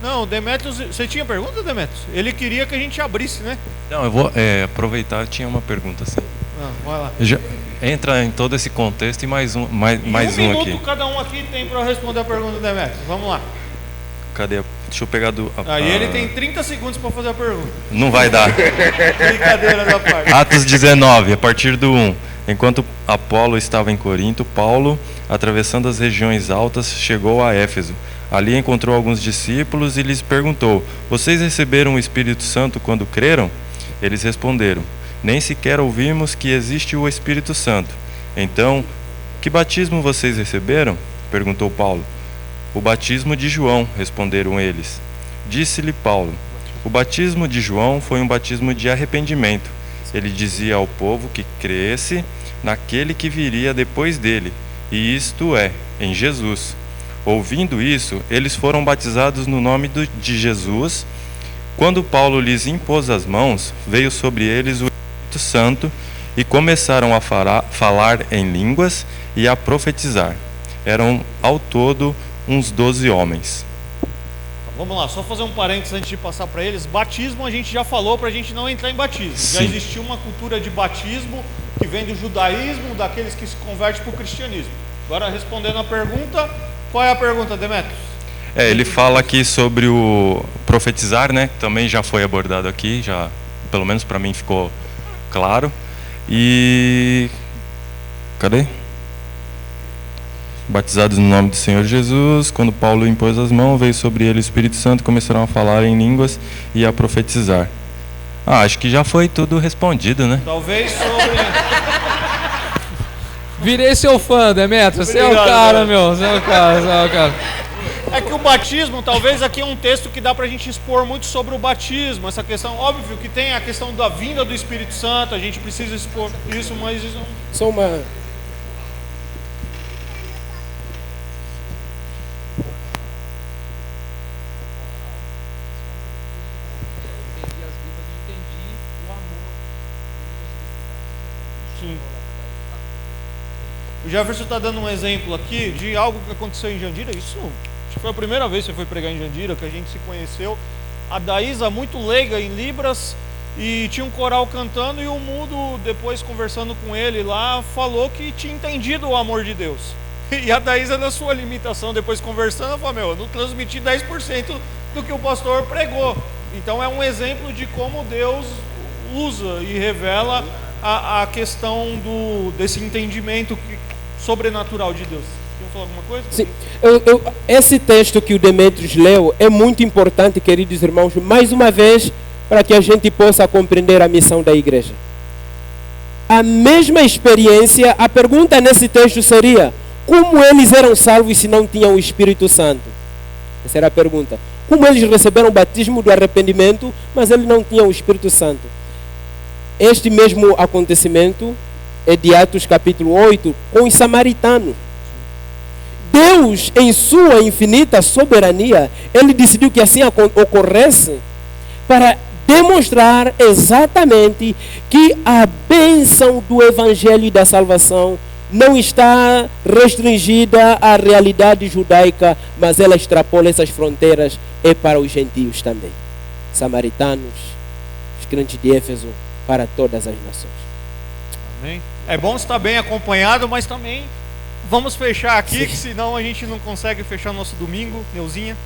Não, Demetrios, você tinha pergunta, Demetrios? Ele queria que a gente abrisse, né? Não, eu vou aproveitar, tinha uma pergunta assim. Vai lá. Entra em todo esse contexto e mais um minuto aqui. Cada um aqui tem para responder a pergunta do Demetrios. Vamos lá. Cadê? Deixa eu pegar do... Aí ele tem 30 segundos para fazer a pergunta. Não vai dar. Brincadeira da parte. Atos 19, a partir do 1. Enquanto Apolo estava em Corinto, Paulo, atravessando as regiões altas, chegou a Éfeso. Ali encontrou alguns discípulos e lhes perguntou: vocês receberam o Espírito Santo quando creram? Eles responderam: nem sequer ouvimos que existe o Espírito Santo. Então, que batismo vocês receberam? Perguntou Paulo. O batismo de João, responderam eles. Disse-lhe Paulo: o batismo de João foi um batismo de arrependimento. Ele dizia ao povo que cresce naquele que viria depois dele, e isto é, em Jesus. Ouvindo isso, eles foram batizados no nome de Jesus. Quando Paulo lhes impôs as mãos, veio sobre eles o Espírito Santo e começaram a falar em línguas e a profetizar. Eram ao todo uns 12 homens. Vamos lá, só fazer um parênteses antes de passar para eles. Batismo a gente já falou para a gente não entrar em batismo. Sim. Já existiu uma cultura de batismo que vem do judaísmo, daqueles que se convertem para o cristianismo. Agora, respondendo a pergunta, qual é a pergunta, Demetrios? Ele fala aqui sobre o profetizar, né? Também já foi abordado aqui, já, pelo menos para mim ficou claro. E cadê? Batizados no nome do Senhor Jesus, quando Paulo impôs as mãos, veio sobre ele o Espírito Santo, começaram a falar em línguas e a profetizar. Acho que já foi tudo respondido, né? Talvez sobre... Virei seu fã, Demetrios. Você é o Obrigado, cara, cara. meu. Você é o cara, você é o cara. É que o batismo, talvez aqui é um texto que dá pra gente expor muito sobre o batismo, essa questão, óbvio que tem a questão da vinda do Espírito Santo, a gente precisa expor isso, mas isso... Só uma... Sim. O Jefferson está dando um exemplo aqui de algo que aconteceu em Jandira. Isso acho que foi a primeira vez que você foi pregar em Jandira, que a gente se conheceu. A Daísa, muito leiga em Libras, e tinha um coral cantando, e o mudo, depois conversando com ele lá, falou que tinha entendido o amor de Deus. E a Daísa, na sua limitação, depois conversando, falou: meu, eu não transmiti 10% do que o pastor pregou. Então é um exemplo de como Deus usa e revela a questão desse entendimento sobrenatural de Deus. Quer falar alguma coisa? Sim, esse texto que o Demetrios leu é muito importante, queridos irmãos, mais uma vez, para que a gente possa compreender a missão da igreja. A mesma experiência, a pergunta nesse texto seria: como eles eram salvos se não tinham o Espírito Santo? Essa era a pergunta. Como eles receberam o batismo do arrependimento, mas eles não tinham o Espírito Santo? Este mesmo acontecimento é de Atos capítulo 8, com os samaritanos. Deus, em sua infinita soberania, Ele decidiu que assim ocorresse para demonstrar exatamente que a bênção do Evangelho e da salvação não está restringida à realidade judaica, mas ela extrapola essas fronteiras e para os gentios também. Samaritanos, os crentes de Éfeso, para todas as nações. Amém. É bom estar bem acompanhado, mas também vamos fechar aqui, que senão a gente não consegue fechar nosso domingo. Neuzinha.